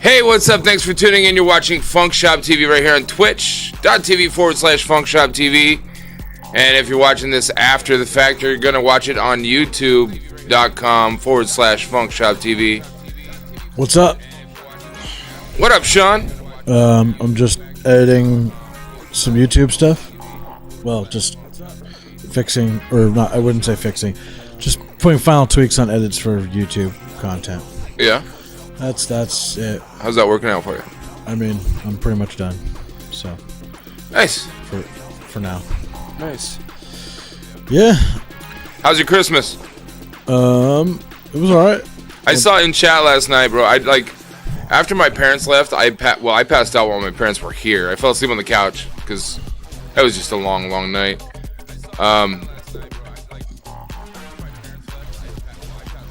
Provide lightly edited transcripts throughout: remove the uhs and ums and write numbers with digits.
Hey, what's up? Thanks for tuning in. You're watching FunkShop TV right here on twitch.tv/FunkShop TV. And if you're watching this after the fact, you're going to watch it on youtube.com/FunkShop TV. What's up? What up, Sean? I'm just editing some YouTube stuff. Well, just fixing, or not, I wouldn't say fixing. Just putting final tweaks on edits for YouTube content. Yeah. That's it. How's that working out for you? I mean, I'm pretty much done. So. Nice. For now. Nice. Yeah. How's your Christmas? It was alright. I saw in chat last night, bro. After my parents left, I passed out while my parents were here. I fell asleep on the couch because that was just a long, long night. I'm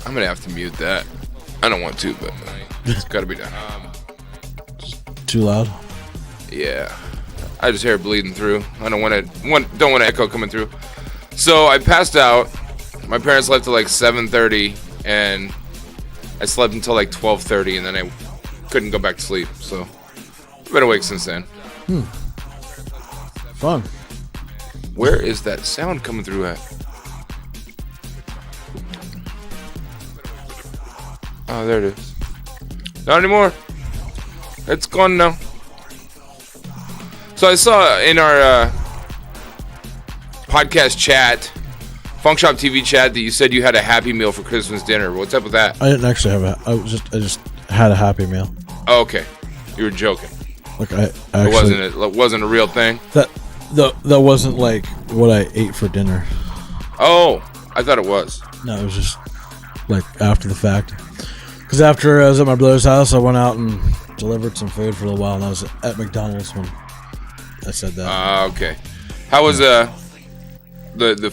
gonna have to mute that. I don't want to, but it's gotta be done. Too loud? Yeah, I just hear it bleeding through. I don't want echo coming through. So I passed out. My parents left at like 7:30, and I slept until like 12:30, and then I couldn't go back to sleep. So I've been awake since then. Fun. Where is that sound coming through at? Oh, there it is. Not anymore. It's gone now. So I saw in our podcast chat, FunkShop TV chat, that you said you had a Happy Meal for Christmas dinner. What's up with that? I didn't actually have I just had a Happy Meal. Oh, okay. You were joking. Like I actually, it wasn't a real thing? That wasn't like what I ate for dinner. Oh, I thought it was. No, it was just like after the fact. Because after I was at my brother's house, I went out and delivered some food for a little while, and I was at McDonald's when I said that. Okay. How was the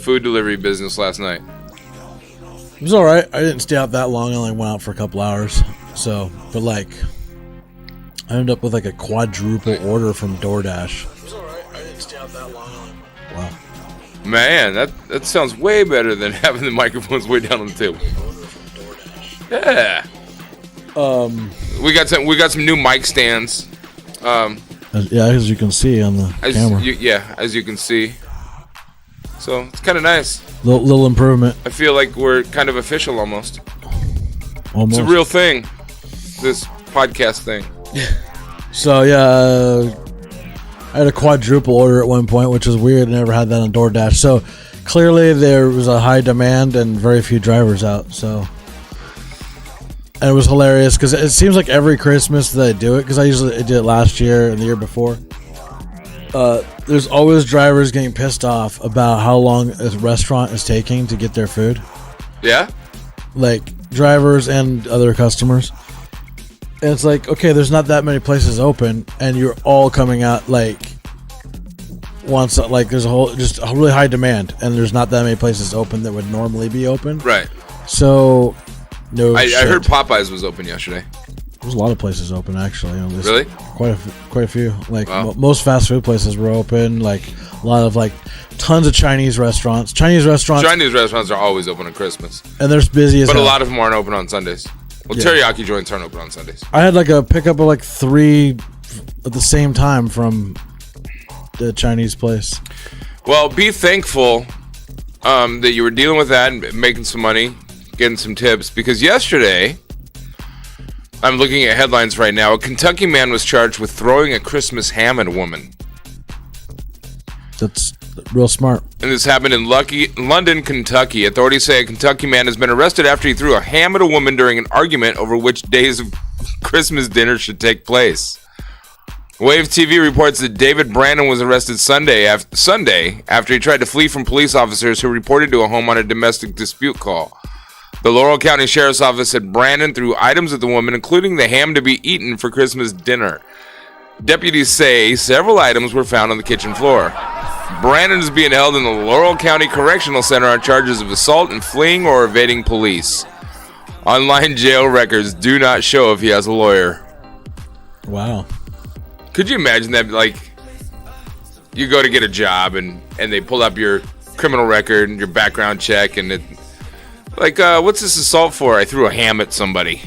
food delivery business last night? It was alright. I didn't stay out that long. I only went out for a couple hours. So, but like, I ended up with like a quadruple order from DoorDash. It was alright. I didn't stay out that long. Wow. Man, that sounds way better than having the microphones way down on the table. Yeah. We got some new mic stands. As you can see on the camera. As you can see. So it's kind of nice. Little improvement. I feel like we're kind of official almost. Almost. It's a real thing. This podcast thing. So yeah, I had a quadruple order at one point, which is weird. I never had that on DoorDash. So clearly there was a high demand and very few drivers out. So. And it was hilarious because it seems like every Christmas that I do it, because I did it last year and the year before. There's always drivers getting pissed off about how long a restaurant is taking to get their food. Yeah? Like drivers and other customers. And it's like, okay, there's not that many places open, and you're all coming out like once. Like there's just a really high demand, and there's not that many places open that would normally be open. Right. So. No, I heard Popeyes was open yesterday. There's a lot of places open, actually. Really? Quite a few. Like wow. Most fast food places were open. Like a lot of tons of Chinese restaurants. Chinese restaurants are always open at Christmas, and they're busy as hell. But a lot of them aren't open on Sundays. Well, yeah. Teriyaki joints aren't open on Sundays. I had a pickup of 3 at the same time from the Chinese place. Well, be thankful that you were dealing with that and making some money. Getting some tips, because yesterday, I'm looking at headlines right now, a Kentucky man was charged with throwing a Christmas ham at a woman. That's real smart. And this happened in London, Kentucky. Authorities say a Kentucky man has been arrested after he threw a ham at a woman during an argument over which days of Christmas dinner should take place. Wave TV reports that David Brandon was arrested Sunday after he tried to flee from police officers who reported to a home on a domestic dispute call. The Laurel County Sheriff's Office said Brandon threw items at the woman, including the ham to be eaten for Christmas dinner. Deputies say several items were found on the kitchen floor. Brandon is being held in the Laurel County Correctional Center on charges of assault and fleeing or evading police. Online jail records do not show if he has a lawyer. Wow. Could you imagine that, you go to get a job and they pull up your criminal record and your background check and it... what's this assault for? I threw a ham at somebody.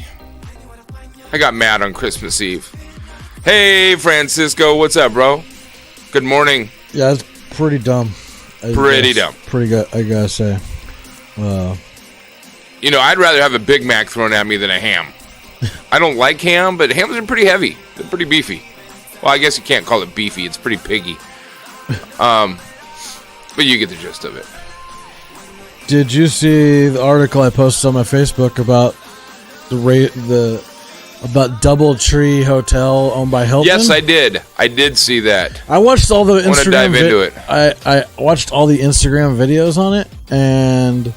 I got mad on Christmas Eve. Hey, Francisco, what's up, bro? Good morning. Yeah, it's pretty dumb. Pretty dumb. Pretty good, I gotta say. You know, I'd rather have a Big Mac thrown at me than a ham. I don't like ham, but hams are pretty heavy. They're pretty beefy. Well, I guess you can't call it beefy. It's pretty piggy. But you get the gist of it. Did you see the article I posted on my Facebook about about DoubleTree Hotel owned by Hilton? Yes, I did. I did see that. I watched all the Instagram. I want to dive into it. I watched all the Instagram videos on it, and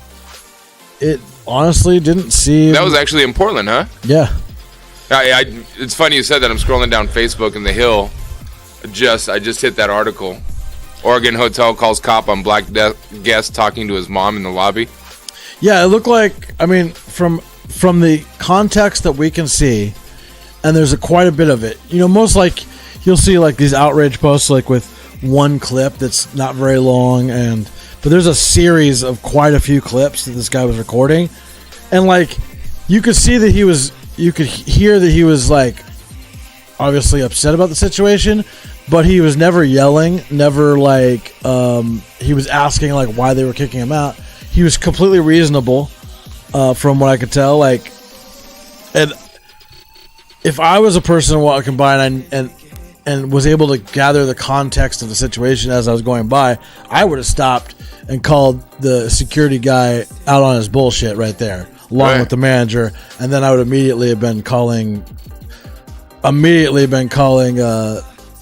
it honestly didn't seem. That was actually in Portland, huh? Yeah. It's funny you said that. I'm scrolling down Facebook in the Hill. I just hit that article. Oregon hotel calls cop on black guest talking to his mom in the lobby. Yeah, it looked like, I mean, from the context that we can see, and there's quite a bit of it. You know, most like you'll see like these outrage posts like with one clip that's not very long, but there's a series of quite a few clips that this guy was recording, and like you could see that you could hear that he was like obviously upset about the situation. But he was never yelling, never like he was asking like why they were kicking him out. He was completely reasonable, from what I could tell. Like, and if I was a person walking by and was able to gather the context of the situation as I was going by, I would have stopped and called the security guy out on his bullshit right there, along with the manager, and then I would immediately have been calling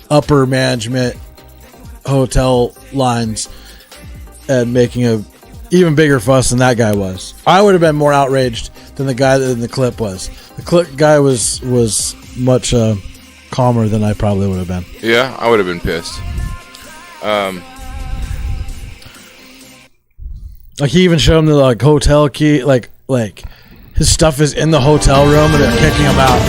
upper management hotel lines and making a even bigger fuss than that guy was. I would have been more outraged than the guy in the clip was. The clip guy was much calmer than I probably would have been. Yeah, I would have been pissed. Like he even showed him the like hotel key, like his stuff is in the hotel room and they're kicking him out.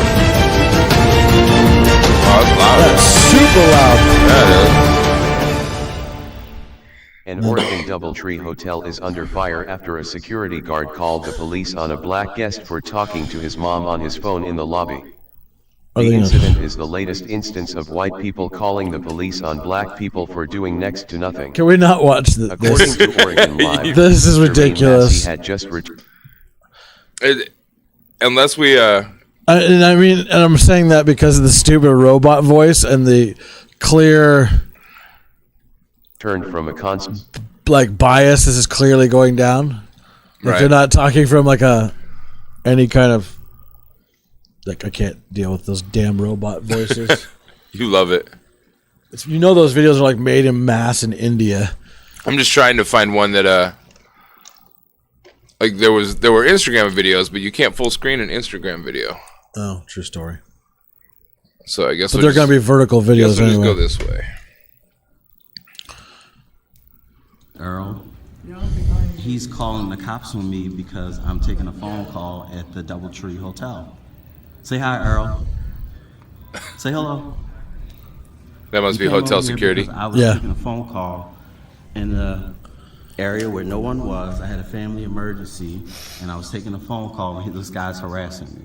Oh, that's loud. That's super loud. Yeah, it is. An Oregon DoubleTree hotel is under fire after a security guard called the police on a black guest for talking to his mom on his phone in the lobby. The incident is the latest instance of white people calling the police on black people for doing next to nothing. Can we not watch this? According to Oregon Live, this is ridiculous. He had just unless we and I'm saying that because of the stupid robot voice and the clear turned from a like bias. This is clearly going down. Like right. They're not talking from like any kind of like I can't deal with those damn robot voices. You love it. You know those videos are like made in mass in India. I'm just trying to find one that like there were Instagram videos, but you can't full screen an Instagram video. Oh, true story. So I guess they're going to be vertical videos we'll anyway. just go this way. Earl, he's calling the cops on me because I'm taking a phone call at the DoubleTree Hotel. Say hi, Earl. Say hello. That must be hotel security. I was taking a phone call in the area where no one was. I had a family emergency, and I was taking a phone call, and this guy's harassing me.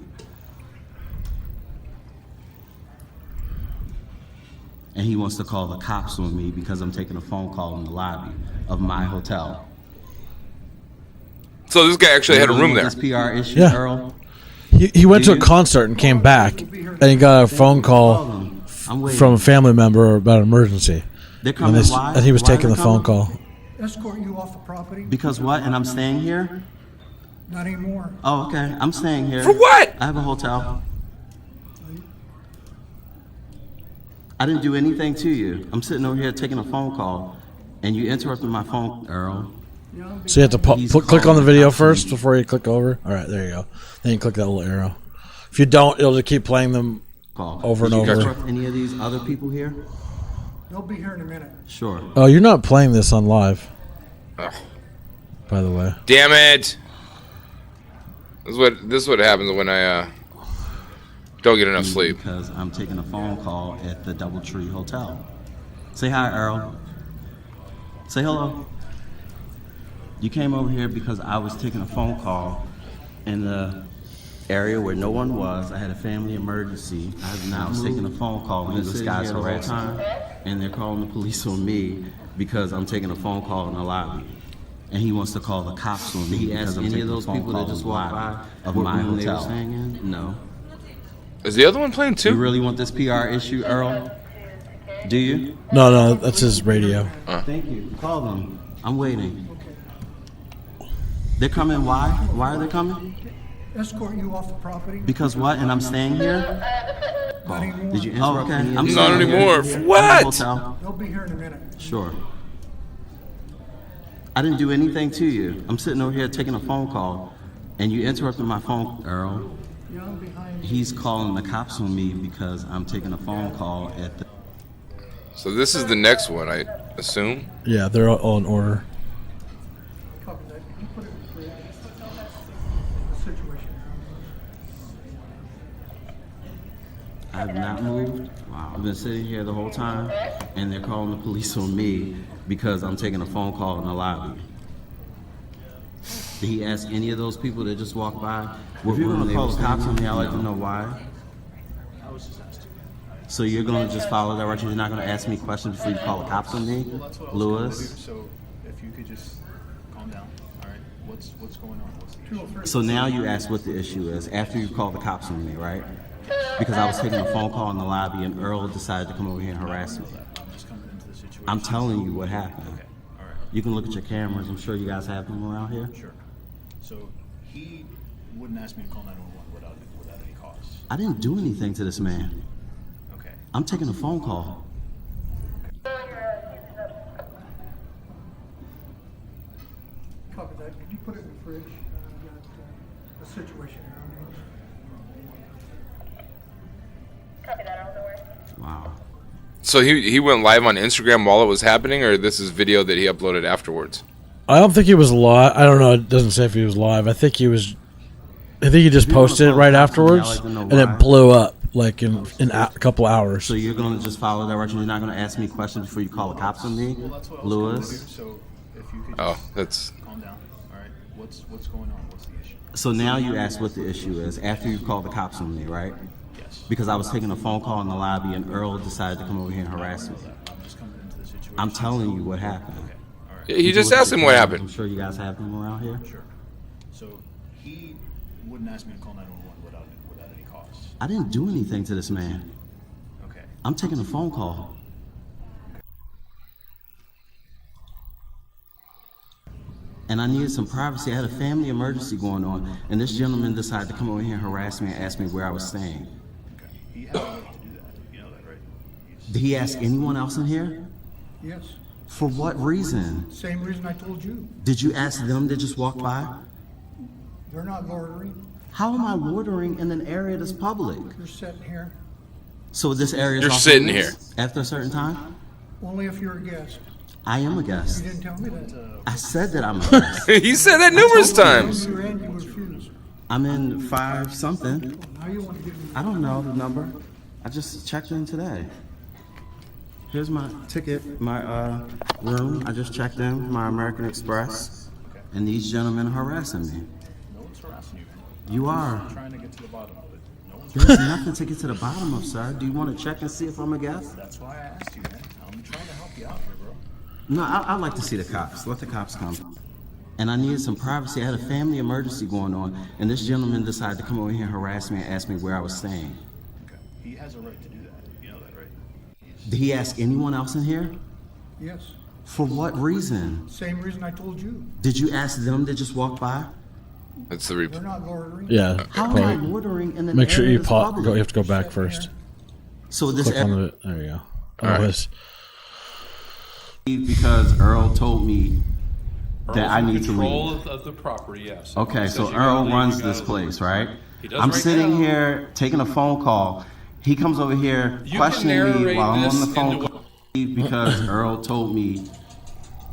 And he wants to call the cops on me because I'm taking a phone call in the lobby of my hotel. So this guy actually had a room there. This PR issue, Yeah. Earl? He went to a concert and came back, and he got a phone call from a family member about an emergency. They're coming. Why? And he was Why taking are the they phone coming? call. Escort you off the property? Because what? And I'm staying here? Not anymore. Oh, okay. I'm staying here. For what? I have a hotel. I didn't do anything to you. I'm sitting over here taking a phone call, and you interrupted my phone, Earl. So you have to click on the video first before you click over? All right, there you go. Then you click that little arrow. If you don't, it'll just keep playing them over and Did you over. interrupt any of these other people here? They'll be here in a minute. Sure. Oh, you're not playing this on live. By the way. Damn it! This is what happens when I don't get enough sleep. Because I'm taking a phone call at the DoubleTree Hotel. Say hi, Earl. Say hello. You came over here because I was taking a phone call in the area where no one was. I had a family emergency. I was taking a phone call and this guy's harassing me. And they're calling the police on me because I'm taking a phone call in the lobby. And he wants to call the cops on me. He asked any of those people that just walked by of my hotel staying in? No. Is the other one playing too? You really want this PR issue, Earl? Do you? No, that's his radio. Thank you. Call them. I'm waiting. They're coming. Why? Why are they coming? Escort you off the property. Because what? And I'm staying here? Not anymore. Did you answer? Oh, okay. I'm Not staying here. anymore. For what? Hotel. They'll be here in a minute. Sure. I didn't do anything to you. I'm sitting over here taking a phone call, and you interrupted my phone, Earl. Yeah, I'm behind you. He's calling the cops on me because I'm taking a phone call at the... So this is the next one, I assume. Yeah, they're all in order. Copy that. Can you put it in the fridge? The situation. I have not moved. Wow. I've been sitting here the whole time, and they're calling the police on me because I'm taking a phone call in the lobby. Did he ask any of those people that just walked by? If you're going to call the cops on me, I'd like to know why. So you're going to just follow directions? You're not going to ask me questions before you call the cops on me? Lewis? So if you could just calm down, all right? What's going on? What's the issue? So now you ask what the issue is after you called the cops on me, right? Because I was taking a phone call in the lobby and Earl decided to come over here and harass me. I'm just coming into the situation. I'm telling you what happened. Okay, all right, You can look at your cameras. I'm sure you guys have them around here. sure. So he wouldn't ask me to call 911 without any cause. I didn't do anything to this man. Okay. I'm taking a phone call. Copy that. Can you put it in the fridge? Got the situation around me. Copy that, on the way. Wow. So he went live on Instagram while it was happening, or this is video that he uploaded afterwards? I don't think he was live. I don't know. It doesn't say if he was live. I think he was. I think he just you wanna posted it call right the cops on me, I'd afterwards, like to know and why. it blew up like in a couple hours. So you're going to just follow directions. You're not going to ask me questions before you call the cops on me, Well, that's what I was gonna do. Lewis. So if you could Oh, just that's calm down, all right? What's going on? What's the issue? So now you ask what the issue is after you called the cops on me, right? Yes. Because I was taking a phone call in the lobby and Earl decided to come over here and harass me. I'm just coming into the situation. I'm telling you what happened. Okay, all right, he just asked him what I'm happened. sure you guys have them around here. sure. So he wouldn't ask me to call 911 without any cause. I didn't do anything to this man. Okay. I'm taking a phone call. And I needed some privacy. I had a family emergency going on, and this gentleman decided to come over here and harass me and ask me where I was staying. Okay. He has a right to do that. You know that, right? Did he ask anyone else in here? Yes. For what reason? Same reason I told you. Did you ask them to just walk by? They're not loitering. How am I loitering in an area that's public? You're sitting here. So this area is You're off sitting limits after a certain time? Only if you're a guest. I am a You guest. didn't tell me that. I said that I'm a guest. He said that numerous times. You were in, you refused. I'm in 5 something. Now you want to give me. I don't know the number. I just checked in today. Here's my ticket, my room. I just checked in, my American Express. And these gentlemen are harassing me. No one's harassing you, man. You are. I'm trying to get to the bottom of it. No one's There's nothing to get to the bottom of, sir. Do you want to check and see if I'm a guest? That's why I asked you, man. I'm trying to help you out here, bro. No, I'd like to see the cops. Let the cops come. And I needed some privacy. I had a family emergency going on, and this gentleman decided to come over here and harass me and ask me where I was staying. Okay. He has a right to do that. You know that, right? Did he ask anyone else in here? Yes. For what reason? Same reason I told you. Did you ask them to just walk by? That's the They're replay. not loitering. Yeah. How am I Probably. loitering in an Make sure area you that's pop. public? Go. You have to go back first. So this Click on it. There you go. Oh, right. this. because Earl told me that I need to control leave. of the property, yes. Okay, He so says you gotta Earl leave, runs you gotta this place, leave. right? He does I'm right sitting now. here taking a phone call. He comes over here You can questioning me narrate while I'm on this the phone into call because Earl told me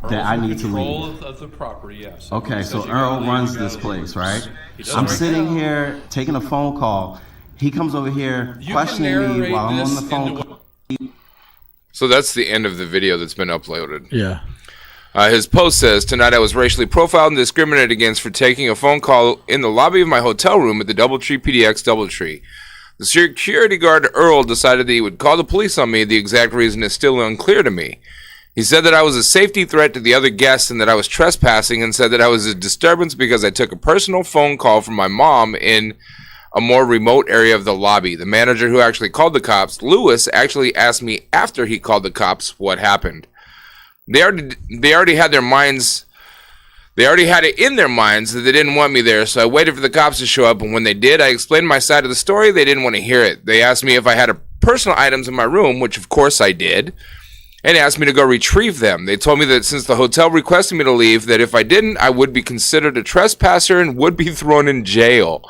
that Earl's I in need to control leave. of the property, yes. Okay, He so says you gotta Earl leave, runs you this gotta leave. place, right? He does I'm right sitting now. here taking a phone call. He comes over here You can questioning me narrate while I'm on this the phone into call. So that's the end of the video that's been uploaded. Yeah. His post says, "Tonight I was racially profiled and discriminated against for taking a phone call in the lobby of my hotel room at the DoubleTree PDX DoubleTree. The security guard, Earl, decided that he would call the police on me. The exact reason is still unclear to me. He said that I was a safety threat to the other guests and that I was trespassing, and said that I was a disturbance because I took a personal phone call from my mom in a more remote area of the lobby. The manager who actually called the cops, Lewis, actually asked me after he called the cops what happened. They already had their minds. They already had it in their minds that they didn't want me there, so I waited for the cops to show up, and when they did, I explained my side of the story. They didn't want to hear it. They asked me if I had personal items in my room, which of course I did, and asked me to go retrieve them. They told me that since the hotel requested me to leave, that if I didn't, I would be considered a trespasser and would be thrown in jail.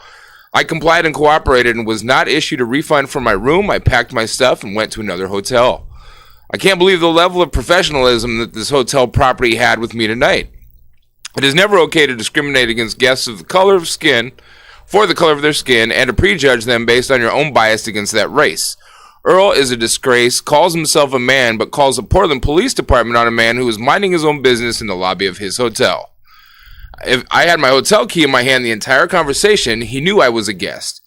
I complied and cooperated and was not issued a refund for my room. I packed my stuff and went to another hotel. I can't believe the level of professionalism that this hotel property had with me tonight. It is never okay to discriminate against guests of the color of skin, for the color of their skin, and to prejudge them based on your own bias against that race. Earl is a disgrace, calls himself a man, but calls the Portland Police Department on a man who was minding his own business in the lobby of his hotel. If I had my hotel key in my hand the entire conversation, he knew I was a guest.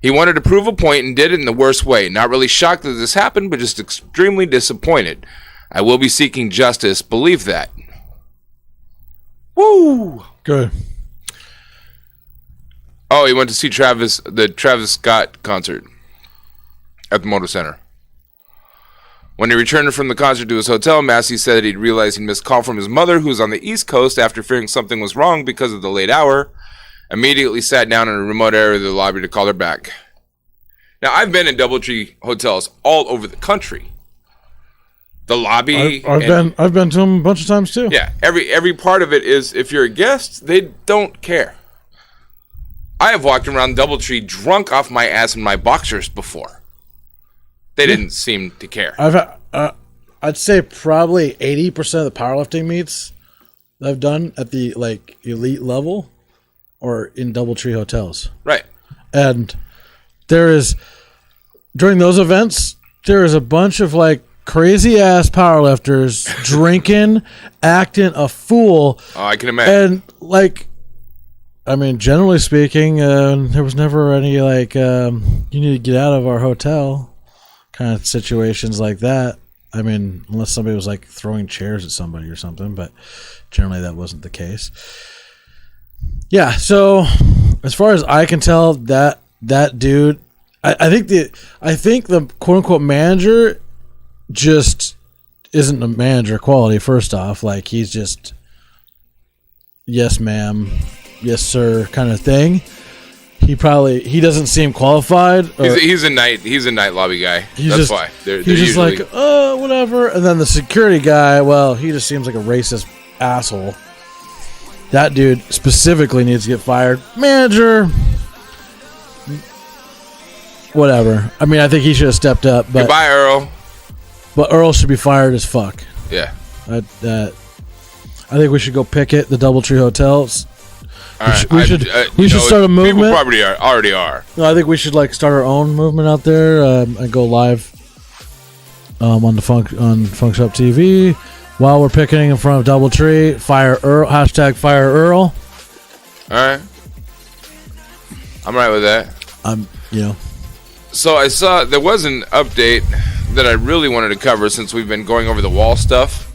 He wanted to prove a point and did it in the worst way. Not really shocked that this happened, but just extremely disappointed. I will be seeking justice. Believe that." Woo! Good. Oh, he went to see the Travis Scott concert at the Motor Center. When he returned from the concert to his hotel, Massey said that he'd realized he'd missed a call from his mother, who was on the East Coast, after fearing something was wrong because of the late hour. Immediately sat down in a remote area of the lobby to call her back. Now, I've been in DoubleTree hotels all over the country. The lobby. I've been to them a bunch of times too. Yeah, every part of it is, if you're a guest, they don't care. I have walked around DoubleTree drunk off my ass in my boxers before. They didn't seem to care. I'd say probably 80% of the powerlifting meets that I've done at the elite level or in DoubleTree hotels. Right. And during those events, there is a bunch of crazy ass powerlifters drinking, acting a fool. Oh, I can imagine. And generally speaking, there was never any you need to get out of our hotel kind of situations like that. Unless somebody was throwing chairs at somebody or something, but generally that wasn't the case. Yeah, so as far as I can tell, that dude, I think the quote unquote manager just isn't a manager quality. First off, he's just yes ma'am, yes sir kind of thing. He doesn't seem qualified. He's a night lobby guy. That's why he's just usually whatever. And then the security guy, well, he just seems like a racist asshole. That dude specifically needs to get fired. Manager, whatever. I think he should have stepped up. But goodbye, Earl. But Earl should be fired as fuck. Yeah. I think we should go picket the DoubleTree hotels. We should start a movement. People probably already are. No, I think we should start our own movement out there and go live on FunkShop TV while we're picketing in front of DoubleTree. Fire Earl. # Fire Earl. All right. I'm right with that. So I saw there was an update that I really wanted to cover since we've been going over the wall stuff.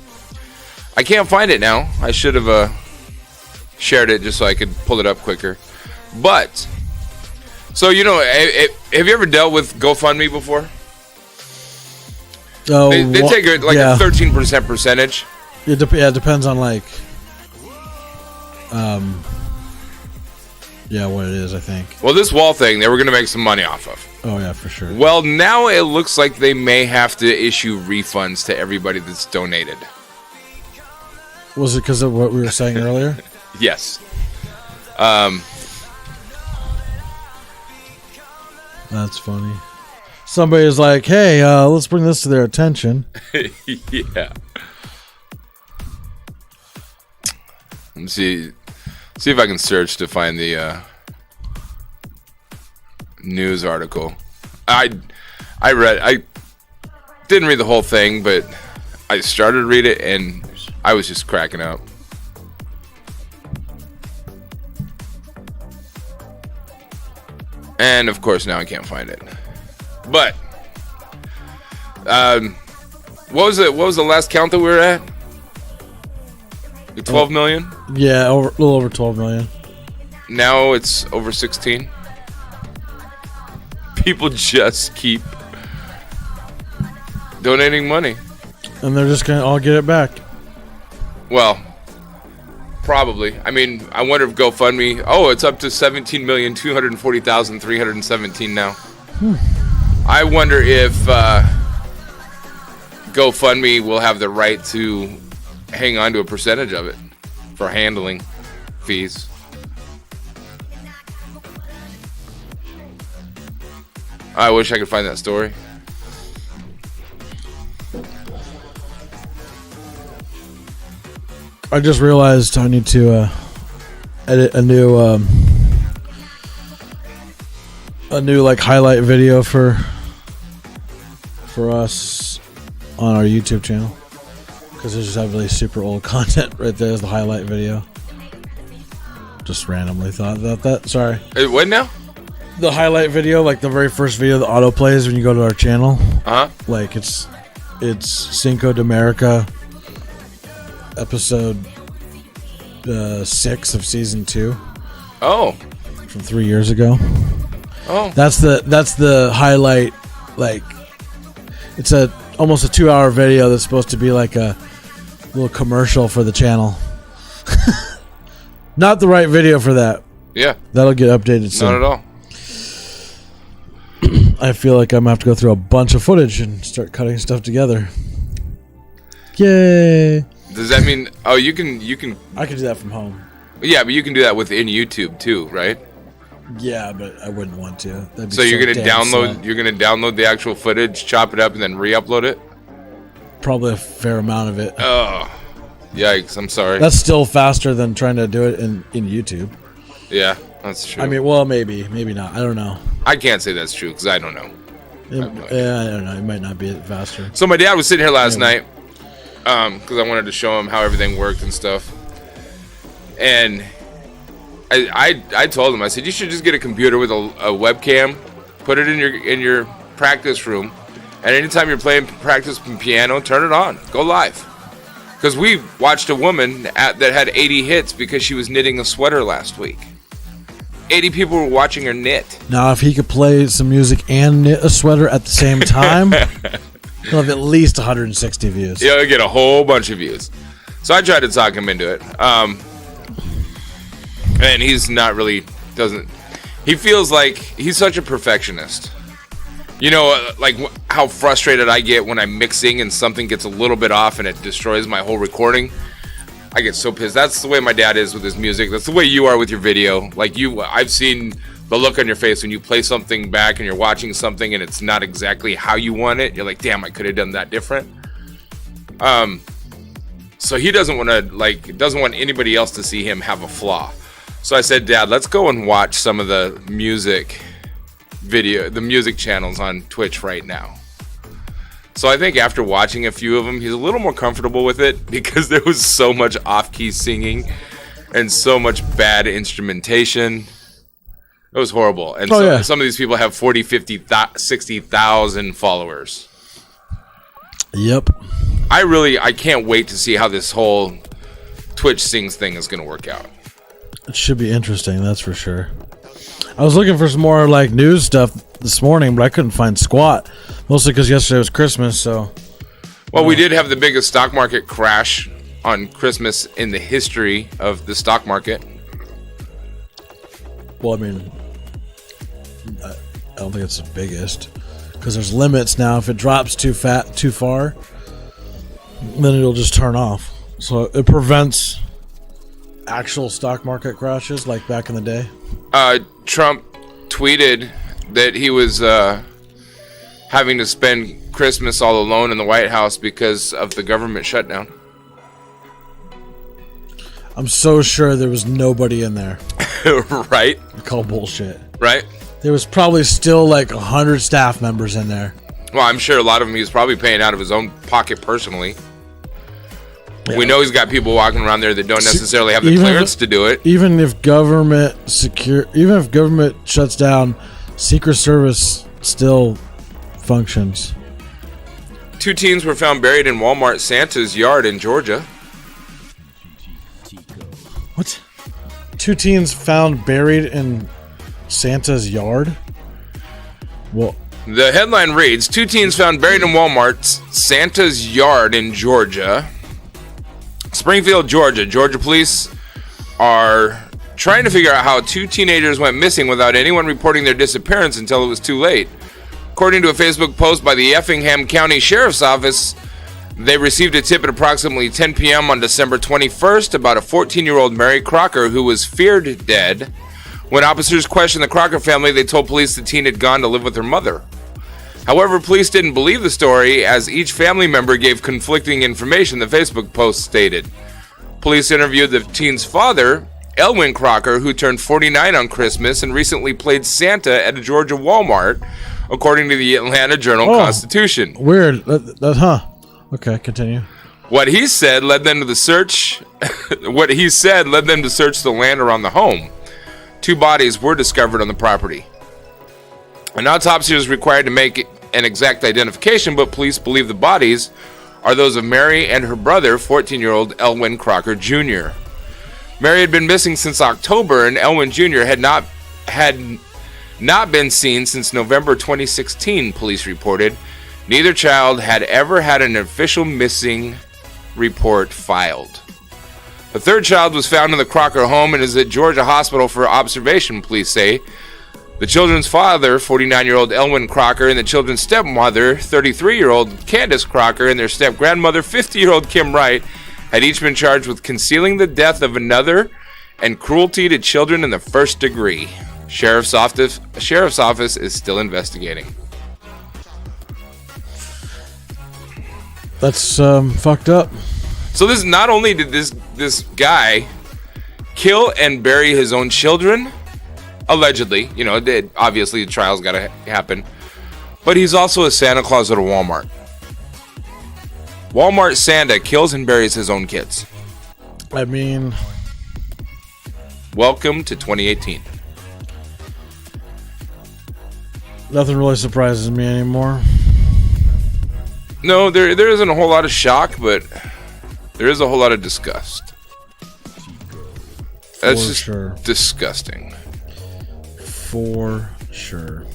I can't find it now. I should have shared it just so I could pull it up quicker. But, so have you ever dealt with GoFundMe before? Oh, they take a 13% percentage. It depends on what it is, I think. Well, this wall thing, they were going to make some money off of. Oh yeah, for sure. Well, now it looks like they may have to issue refunds to everybody that's donated. Was it because of what we were saying earlier? Yes. That's funny. Somebody is like, hey, let's bring this to their attention. Yeah. Let me see if I can search to find the news article. I didn't read the whole thing, but I started to read it, and I was just cracking up. And of course now I can't find it. But what was the last count that we were at? 12 million? Yeah, a little over 12 million. Now it's over 16. People just keep donating money. And they're just going to all get it back. Well, probably. I mean, I wonder if GoFundMe... Oh, it's up to 17,240,317 now. I wonder if GoFundMe will have the right to hang on to a percentage of it for handling fees. I wish I could find that story. I just realized I need to edit a new like highlight video for us on our YouTube channel, because I just have really super old content right there as the highlight video. Just randomly thought about that. Sorry. What now? The highlight video, like the very first video that auto plays when you go to our channel. Like it's Cinco de America, episode 6 of season 2. Oh, from 3 years ago. Oh, that's the highlight. Like, it's almost a 2-hour video that's supposed to be like a little commercial for the channel. Not the right video for that. Yeah, that'll get updated soon. Not at all. I feel like I'm gonna have to go through a bunch of footage and start cutting stuff together. Yay! Does that mean? Oh, you can. I can do that from home. Yeah, but you can do that within YouTube too, right? Yeah, but I wouldn't want to. That'd be so you're gonna download. Sad. You're gonna download the actual footage, chop it up, and then re-upload it. Probably a fair amount of it. Oh, yikes! I'm sorry. That's still faster than trying to do it in YouTube. Yeah, that's true. I mean, well, maybe not. I don't know. I can't say that's true because I don't know. Yeah, I don't know. It might not be faster. So my dad was sitting here last night because I wanted to show him how everything worked and stuff. And I told him, I said, you should just get a computer with a webcam, put it in your practice room, and anytime you're playing practice piano, turn it on, go live. Because we watched a woman that had 80 hits because she was knitting a sweater last week. 80 people were watching her knit. Now, if he could play some music and knit a sweater at the same time, he'll have at least 160 views. Yeah, he'll get a whole bunch of views. So I tried to talk him into it. And he's not really, he feels like he's such a perfectionist. You know, like how frustrated I get when I'm mixing and something gets a little bit off and it destroys my whole recording. I get so pissed. That's the way my dad is with his music. That's the way you are with your video. Like I've seen the look on your face when you play something back and you're watching something and it's not exactly how you want it. You're like, damn, I could have done that different. So he doesn't want anybody else to see him have a flaw. So I said, Dad, let's go and watch some of the music channels on Twitch right now. So I think after watching a few of them, he's a little more comfortable with it because there was so much off-key singing and so much bad instrumentation. It was horrible. And some of these people have 40, 50, 60,000 followers. Yep. I can't wait to see how this whole Twitch Sings thing is going to work out. It should be interesting, that's for sure. I was looking for some more like news stuff this morning, but I couldn't find squat. Mostly because yesterday was Christmas, so. Well, we did have the biggest stock market crash on Christmas in the history of the stock market. Well, I mean, I don't think it's the biggest because there's limits now. If it drops too far, then it'll just turn off. So it prevents actual stock market crashes like back in the day. Trump tweeted that he was having to spend Christmas all alone in the White House because of the government shutdown. I'm so sure there was nobody in there. Right? I call bullshit. Right? There was probably still like 100 staff members in there. Well, I'm sure a lot of them he was probably paying out of his own pocket personally. Yeah. We know he's got people walking around there that don't necessarily have the clearance to do it. Even if government shuts down, Secret Service still functions. 2 teens were found buried in Walmart Santa's yard in Georgia. What? 2 teens found buried in Santa's yard? Well, the headline reads, 2 teens found buried in Walmart's Santa's yard in Georgia. Springfield, Georgia. Georgia police are trying to figure out how 2 teenagers went missing without anyone reporting their disappearance until it was too late. According to a Facebook post by the Effingham County Sheriff's Office, they received a tip at approximately 10 p.m. on December 21st about a 14-year-old Mary Crocker who was feared dead. When officers questioned the Crocker family, they told police the teen had gone to live with her mother. However, police didn't believe the story as each family member gave conflicting information, the Facebook post stated. Police interviewed the teen's father, Elwin Crocker, who turned 49 on Christmas and recently played Santa at a Georgia Walmart, according to the Atlanta Journal-Constitution. Weird. Huh. Okay, continue. What he said led them to search the land around the home. 2 bodies were discovered on the property. An autopsy was required to make an exact identification, but police believe the bodies are those of Mary and her brother, 14-year-old Elwin Crocker Jr. Mary had been missing since October, and Elwin Jr. had not been seen since November 2016, police reported. Neither child had ever had an official missing report filed. The 3rd child was found in the Crocker home and is at Georgia Hospital for observation, police say. The children's father, 49-year-old Elwin Crocker, and the children's stepmother, 33-year-old Candace Crocker, and their step-grandmother, 50-year-old Kim Wright, had each been charged with concealing the death of another and cruelty to children in the 1st degree. Sheriff's office is still investigating. That's fucked up. So this not only did this guy kill and bury his own children, allegedly, obviously the trial's got to happen, but he's also a Santa Claus at a Walmart. Walmart Santa kills and buries his own kids. I mean, welcome to 2018. Nothing really surprises me anymore. No, there isn't a whole lot of shock, but there is a whole lot of disgust. That's just sure. Disgusting. For sure.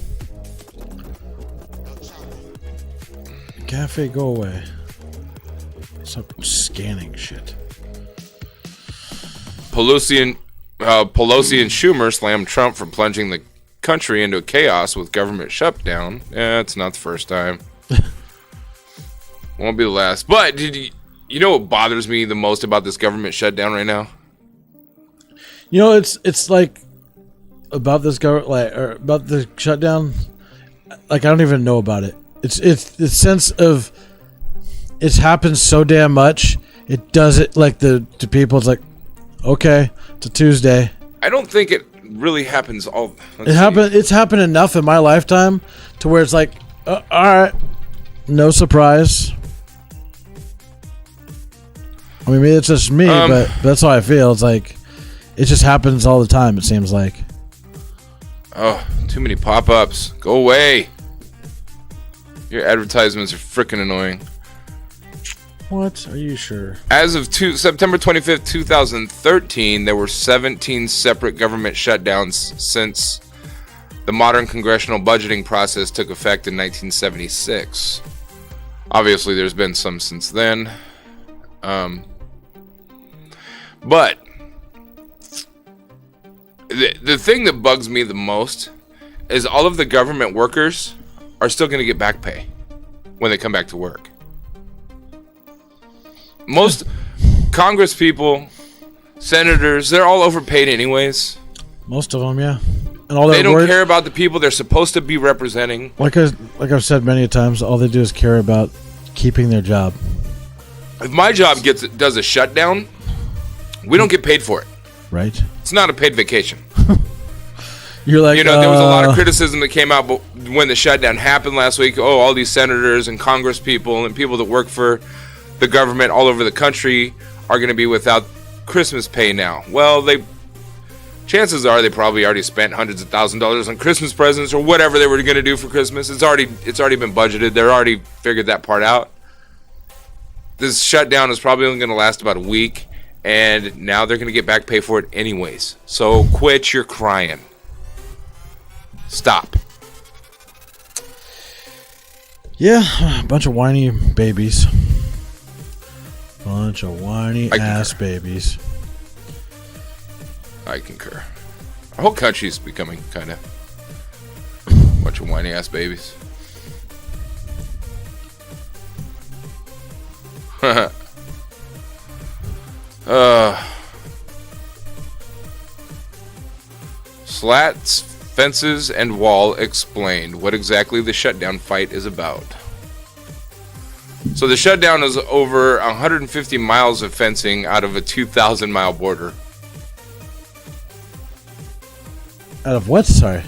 Cafe, go away. Stop scanning shit. Pelosi and Schumer slammed Trump for plunging the country into chaos with government shutdown. It's not the first time. Won't be the last. But you know what bothers me the most about this government shutdown right now? It's like about this about the shutdown. Like, I don't even know about it. It's the sense of it's happened so damn much. It does it like to people. It's like, okay, it's a Tuesday. I don't think it really happens all. It's happened enough in my lifetime to where it's like, all right, no surprise. I mean, maybe it's just me, but that's how I feel. It's like it just happens all the time. It seems like. Oh, too many pop-ups. Go away. Your advertisements are freaking annoying. What? Are you sure? As of September 25th, 2013, there were 17 separate government shutdowns since the modern congressional budgeting process took effect in 1976. Obviously, there's been some since then. But the thing that bugs me the most is all of the government workers are still going to get back pay when they come back to work. Most Congress people, senators, they're all overpaid anyways. Most of them, yeah. And all they don't care about the people they're supposed to be representing. Like I've said many times, all they do is care about keeping their job. If my job does a shutdown, we don't get paid for it. Right. It's not a paid vacation. You're like, there was a lot of criticism that came out when the shutdown happened last week. Oh, all these senators and Congress people and people that work for the government all over the country are going to be without Christmas pay now. Well, chances are they probably already spent hundreds of thousands of dollars on Christmas presents or whatever they were going to do for Christmas. It's already been budgeted. They're already figured that part out. This shutdown is probably only going to last about a week, and now they're going to get back pay for it anyways. So quit your crying. Stop. Yeah, a bunch of whiny babies. Bunch of whiny ass babies. I concur. Our whole country's becoming kind of a bunch of whiny ass babies. Slats, fences, and wall explained what exactly the shutdown fight is about. So the shutdown is over 150 miles of fencing out of a 2,000-mile border. Out of what? Sorry.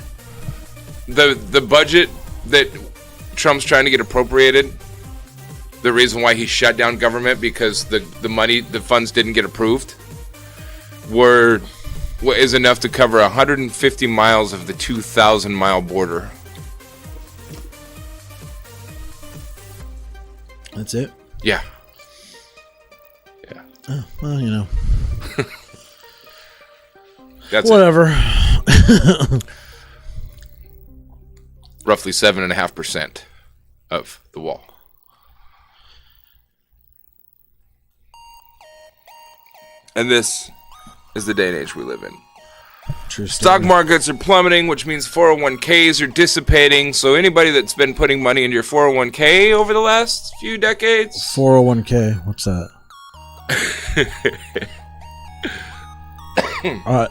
The budget that Trump's trying to get appropriated, the reason why he shut down government because the funds didn't get approved, is enough to cover 150 miles of the 2,000-mile border. That's it? Yeah. Oh, well, you know. That's whatever. Roughly 7.5% of the wall. And this is the day and age we live in. True Stock story. markets are plummeting, which means 401ks are dissipating. So anybody that's been putting money into your 401k over the last few decades... 401k, what's that?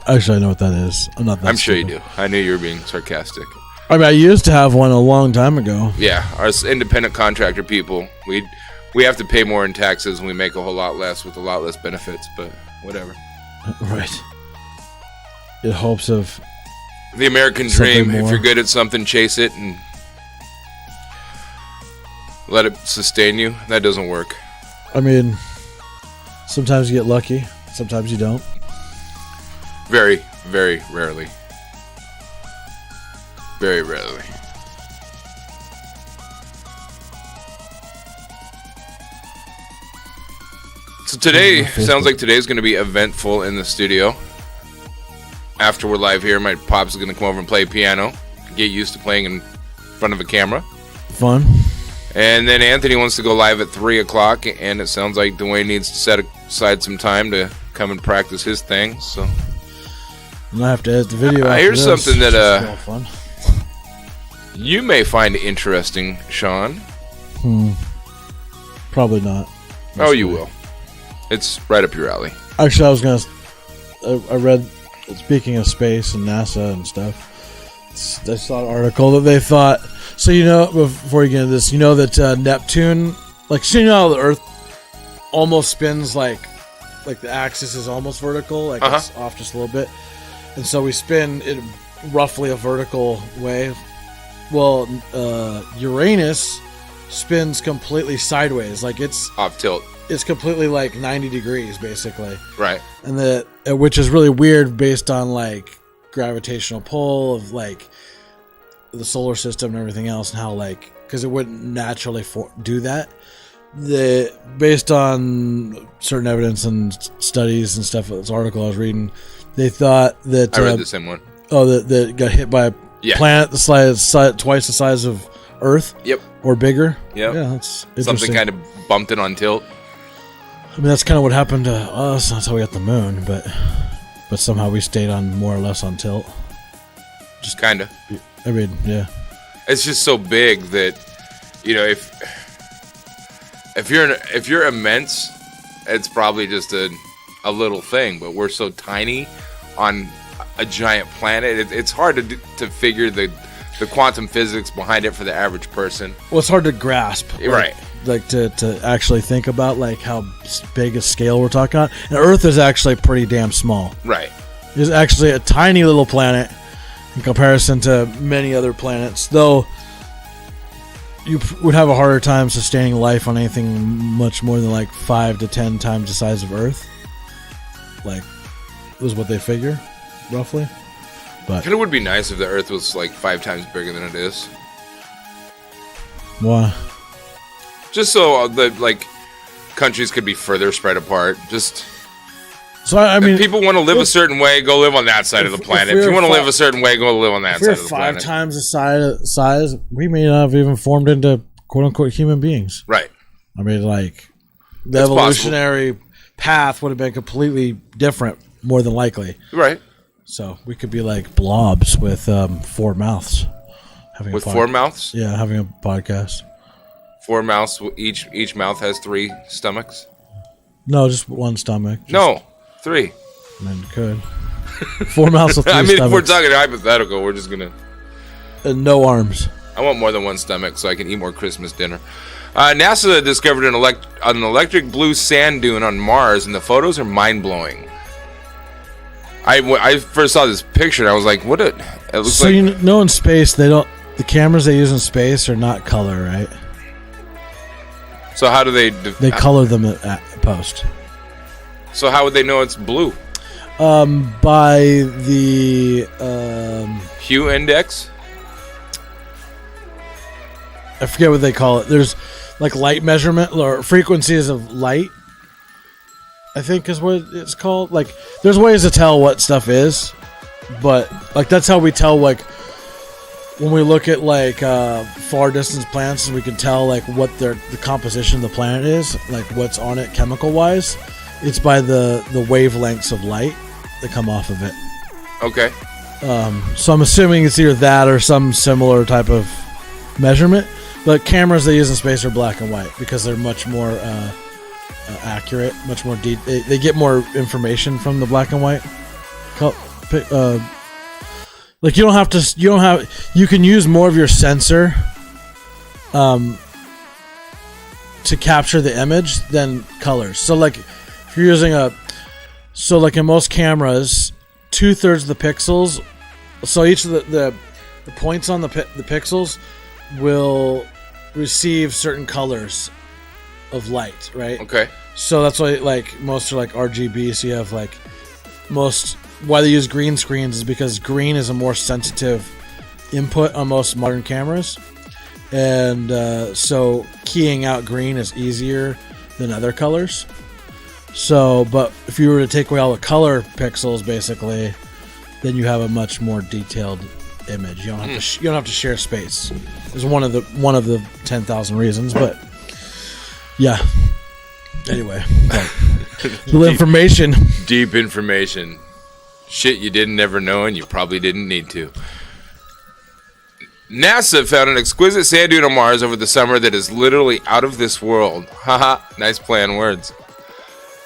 Actually, I know what that is. I'm sure you do. I knew you were being sarcastic. I mean, I used to have one a long time ago. Yeah, us independent contractor people, we have to pay more in taxes and we make a whole lot less with a lot less benefits, but whatever. Right. In hopes of the American dream. If you're good at something, chase it and let it sustain you. That doesn't work. I mean, sometimes you get lucky, sometimes you don't. Very, very rarely. Very rarely. So today, sounds like today's going to be eventful in the studio. After we're live here, my pops is going to come over and play piano. Get used to playing in front of a camera. Fun. And then Anthony wants to go live at 3 o'clock, and it sounds like Dwayne needs to set aside some time to come and practice his thing. So I'm gonna have to edit the video. Here's something that fun. You may find interesting, Sean. Probably not. Oh, you will. It's right up your alley. Actually, I read, speaking of space and NASA and stuff, I saw an article that they thought, so before you get into this, that Neptune, so how the Earth almost spins like the axis is almost vertical, it's off just a little bit, and so we spin it roughly a vertical way. Well, Uranus spins completely sideways, it's off tilt. It's completely 90 degrees basically. Right. And which is really weird based on gravitational pull of the solar system and everything else, and how because it wouldn't naturally do that. Based on certain evidence and studies and stuff, this article I was reading, they thought that I read the same one. Oh, that got hit by a planet the size twice the size of Earth. Yep. Or bigger. Yep. Yeah, that's interesting. Something kind of bumped it on tilt. I mean, that's kind of what happened to us. That's how we got the moon, but somehow we stayed on more or less on tilt. Just kind of. I mean, yeah. It's just so big that if you're immense, it's probably just a little thing. But we're so tiny on a giant planet. It's hard to figure the quantum physics behind it for the average person. Well, it's hard to grasp. Right. To actually think about how big a scale we're talking about. And Earth is actually pretty damn small. Right. It's actually a tiny little planet in comparison to many other planets. Though, you would have a harder time sustaining life on anything much more than like 5 to 10 times the size of Earth. Like, was what they figure, roughly. But It would be nice if the Earth was like 5 times bigger than it is. why? Just so the countries could be further spread apart. Just So I mean, if people want to live a certain way, go live on that side of the planet. If you want to live a certain way, go live on that if side we're of the 5 planet. times the size, we may not have even formed into quote unquote human beings. Right. I mean, like the It's evolutionary path would have been completely different, more than likely. Right. So we could be like blobs with 4 mouths. With 4 mouths? Yeah, having a podcast. 4 mouths. Each mouth has 3 stomachs. No, just one stomach. No, 3. I mean, you could. 4 mouths with 3 I mean, if we're stomachs. talking hypothetical, we're just gonna. And no arms. I want more than 1 stomach so I can eat more Christmas dinner. NASA discovered an electric blue sand dune on Mars, and the photos are mind blowing. I first saw this picture and I was like, "What? It looks So like." you know, in space, they don't. The cameras they use in space are not color, right? So how do they? They color them at post. So how would they know it's blue? By the Hue index. I forget what they call it. There's like light measurement or frequencies of light, I think is what it's called. Like there's ways to tell what stuff is, but like that's how we tell, like when we look at like far distance planets, we can tell like what the composition of the planet is, like what's on it chemical wise. It's by the wavelengths of light that come off of it. Okay. So I'm assuming it's either that or some similar type of measurement. But cameras they use in space are black and white because they're much more accurate, much more deep. They get more information from the black and white. Like you can use more of your sensor to capture the image than colors. So like if you're using like in most cameras, 2/3 of the pixels, so each of the points on the pixels will receive certain colors of light, right? Okay. So that's why like most are like RGB. So you have like why they use green screens is because green is a more sensitive input on most modern cameras, and so keying out green is easier than other colors. So, but if you were to take away all the color pixels, basically, then you have a much more detailed image. You don't have to share space. It's one of the 10,000 reasons, but yeah. Anyway, little information. Deep information. Shit you didn't ever know and you probably didn't need to. NASA found an exquisite sand dune on Mars over the summer that is literally out of this world. Haha, nice play on words.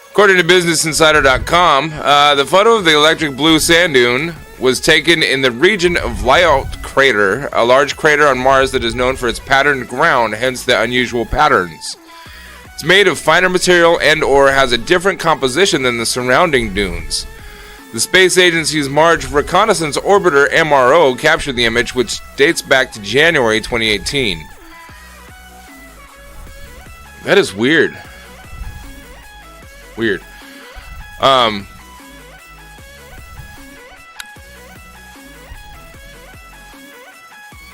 According to BusinessInsider.com, the photo of the electric blue sand dune was taken in the region of Lyot Crater, a large crater on Mars that is known for its patterned ground, hence the unusual patterns. It's made of finer material and/or has a different composition than the surrounding dunes. The space agency's Mars Reconnaissance Orbiter MRO captured the image, which dates back to January 2018. That is weird. Weird.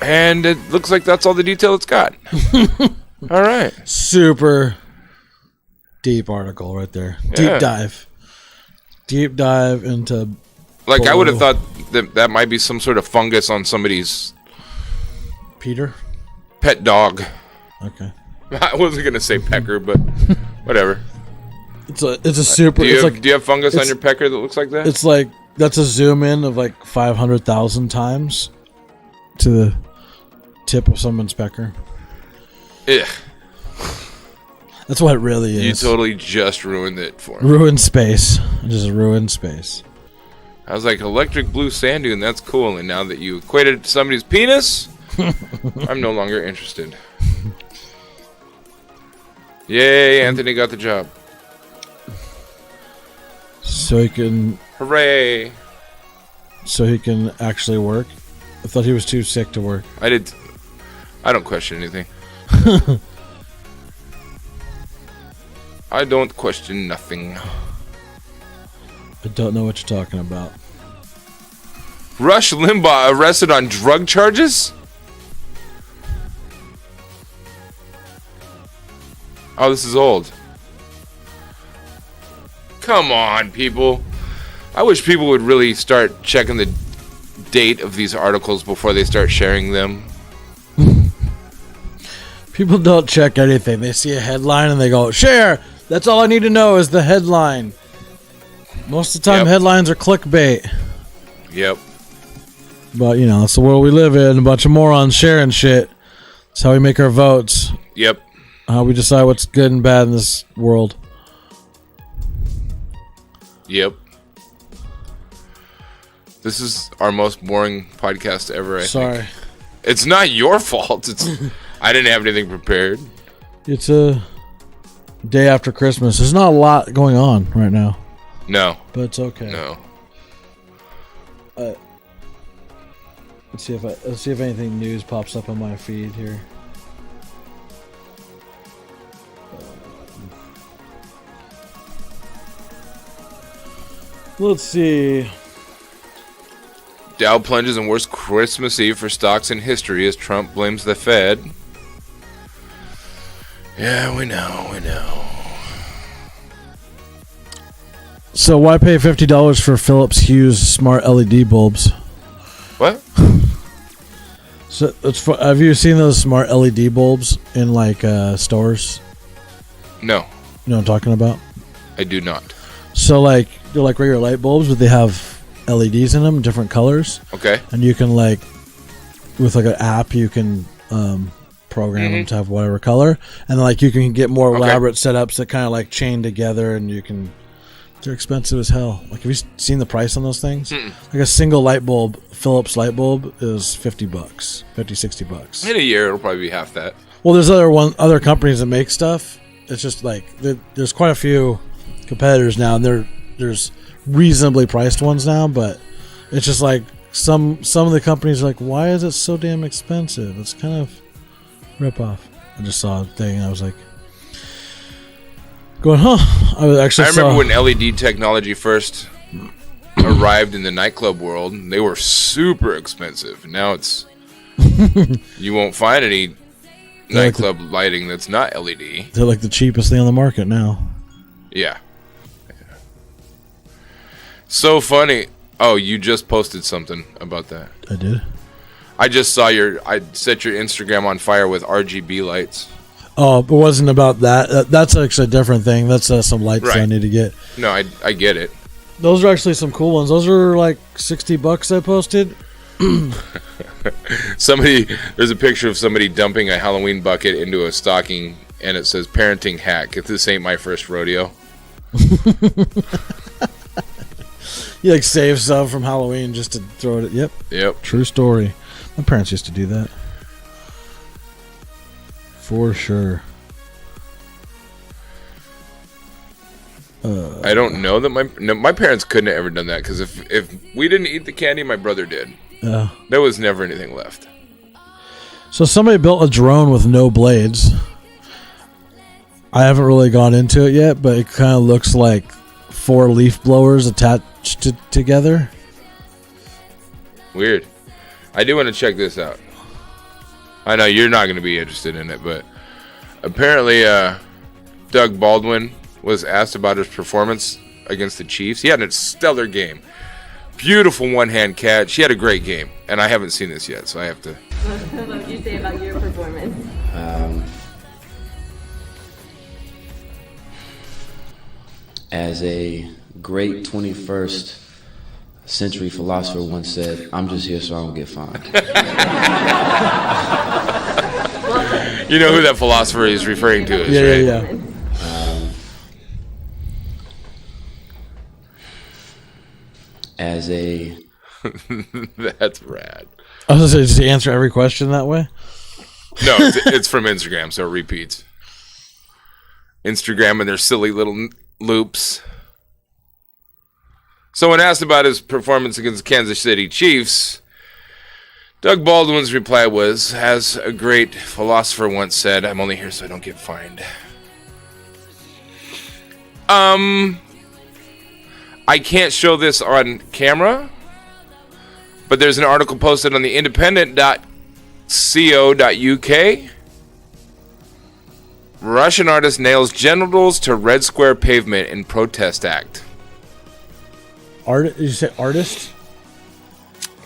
And it looks like that's all the detail it's got. All right. Super deep article right there. Yeah. Deep dive into. Like, I would have thought that might be some sort of fungus on somebody's Peter. pet dog. Okay. I wasn't gonna say pecker, but whatever. It's a super. Do you have fungus on it's- your pecker that looks like that? It's like that's a zoom in of like 500,000 times to the tip of someone's pecker. Ugh. That's what it really is. You totally just ruined it for me. Ruined space. Just ruined space. I was like, electric blue sand dune, that's cool. And now that you equated it to somebody's penis, I'm no longer interested. Yay, Anthony got the job. So he can. Hooray. So he can actually work. I thought he was too sick to work. I don't question anything. I don't question nothing. I don't know what you're talking about. Rush Limbaugh arrested on drug charges? Oh, this is old. Come on, people. I wish people would really start checking the date of these articles before they start sharing them. People don't check anything. They see a headline and they go, share! That's all I need to know is the headline. Most of the time, headlines are clickbait. Yep. But, you know, it's the world we live in. A bunch of morons sharing shit. That's how we make our votes. Yep. How we decide what's good and bad in this world. Yep. This is our most boring podcast ever, I Sorry. think. It's not your fault. It's I didn't have anything prepared. It's a day after Christmas. There's not a lot going on right now. No. But it's okay. No. Let's see if anything news pops up on my feed here. Let's see. Dow plunges in worst Christmas Eve for stocks in history as Trump blames the Fed. Yeah, we know. So why pay $50 for Philips Hue's smart LED bulbs? What? So have you seen those smart LED bulbs in like stores? No, You know what I'm talking about? I do not. So like they're like regular light bulbs, but they have LEDs in them, different colors, Okay. and you can like with like an app you can program them to have whatever color, and like you can get more elaborate setups that kind of like chain together, and you can. They're expensive as hell. Like, have you seen the price on those things? Like a single light bulb, Philips light bulb, is $50, $60. In a year, it'll probably be half that. Well, there's other companies that make stuff. It's just like there's quite a few competitors now, and there's reasonably priced ones now, but it's just like some of the companies are like, why is it so damn expensive? It's kind of rip off. I just saw a thing and I was like, going, huh? I remember when LED technology first arrived in the nightclub world. They were super expensive. Now it's you won't find any nightclub lighting that's not LED. They're like the cheapest thing on the market now. Yeah. So funny. Oh, you just posted something about that. I did. I just saw I set your Instagram on fire with RGB lights. Oh, it wasn't about that. That's actually a different thing. That's some lights Right. I need to get. No, I get it. Those are actually some cool ones. Those are like $60 I posted. There's a picture of somebody dumping a Halloween bucket into a stocking, and it says parenting hack. If this ain't my first rodeo. You like save some from Halloween just to throw it. Yep. True story. My parents used to do that. For sure. I don't know that my parents couldn't have ever done that, because if we didn't eat the candy, my brother did. There was never anything left. So somebody built a drone with no blades. I haven't really gone into it yet, but it kind of looks like 4 leaf blowers attached together. Weird. I do want to check this out. I know you're not going to be interested in it, but apparently Doug Baldwin was asked about his performance against the Chiefs. He had a stellar game. Beautiful one-hand catch. He had a great game, and I haven't seen this yet, so I have to... What would you say about your performance? As a great 21st century philosopher once said, I'm just here so I don't get fined. You know who that philosopher he's referring to is, right? Yeah. As a... That's rad. I was going to say, does he answer every question that way? No, it's from Instagram, so it repeats. Instagram and their silly little loops. So when asked about his performance against the Kansas City Chiefs, Doug Baldwin's reply was, as a great philosopher once said, I'm only here so I don't get fined. I can't show this on camera, but there's an article posted on the independent.co.uk. Russian artist nails genitals to red square pavement in protest act. Did you say artist?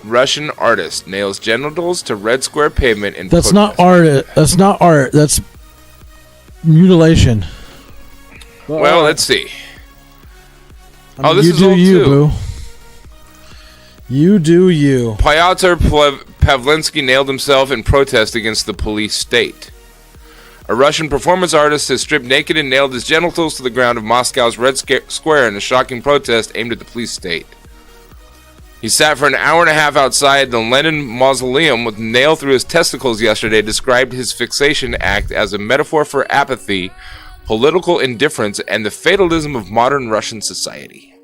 Russian artist nails genitals to red square pavement in That's protest. not art. That's not art. That's mutilation. Well, let's see. I mean, this you is do old you, too. boo. You do you. Pyotr Pavlinsky nailed himself in protest against the police state. A Russian performance artist has stripped naked and nailed his genitals to the ground of Moscow's Red Square in a shocking protest aimed at the police state. He sat for an hour and a half outside the Lenin Mausoleum with a nail through his testicles yesterday, described his fixation act as a metaphor for apathy, political indifference, and the fatalism of modern Russian society.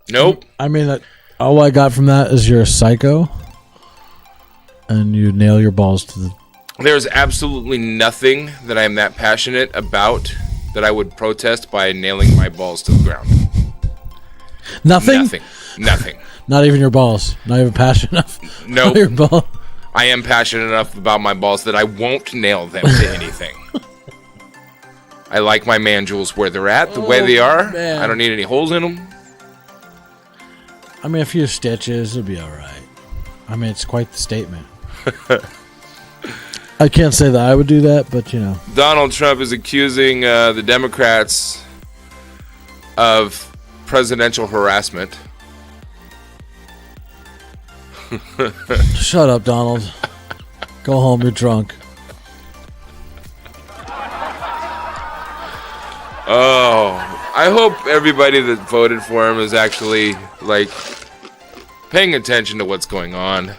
Nope. I mean, all I got from that is you're a psycho, and you nail your balls to the... There's absolutely nothing that I'm that passionate about that I would protest by nailing my balls to the ground. Nothing? Nothing. Not even your balls. Not even passionate enough. Nope. Your ball. I am passionate enough about my balls that I won't nail them to anything. I like my mandibles where they're at, the way they are. Man. I don't need any holes in them. I mean, a few stitches would be all right. I mean, it's quite the statement. I can't say that I would do that, but you know. Donald Trump is accusing the Democrats of presidential harassment. Shut up, Donald. Go home, you're drunk. Oh, I hope everybody that voted for him is actually, like, paying attention to what's going on.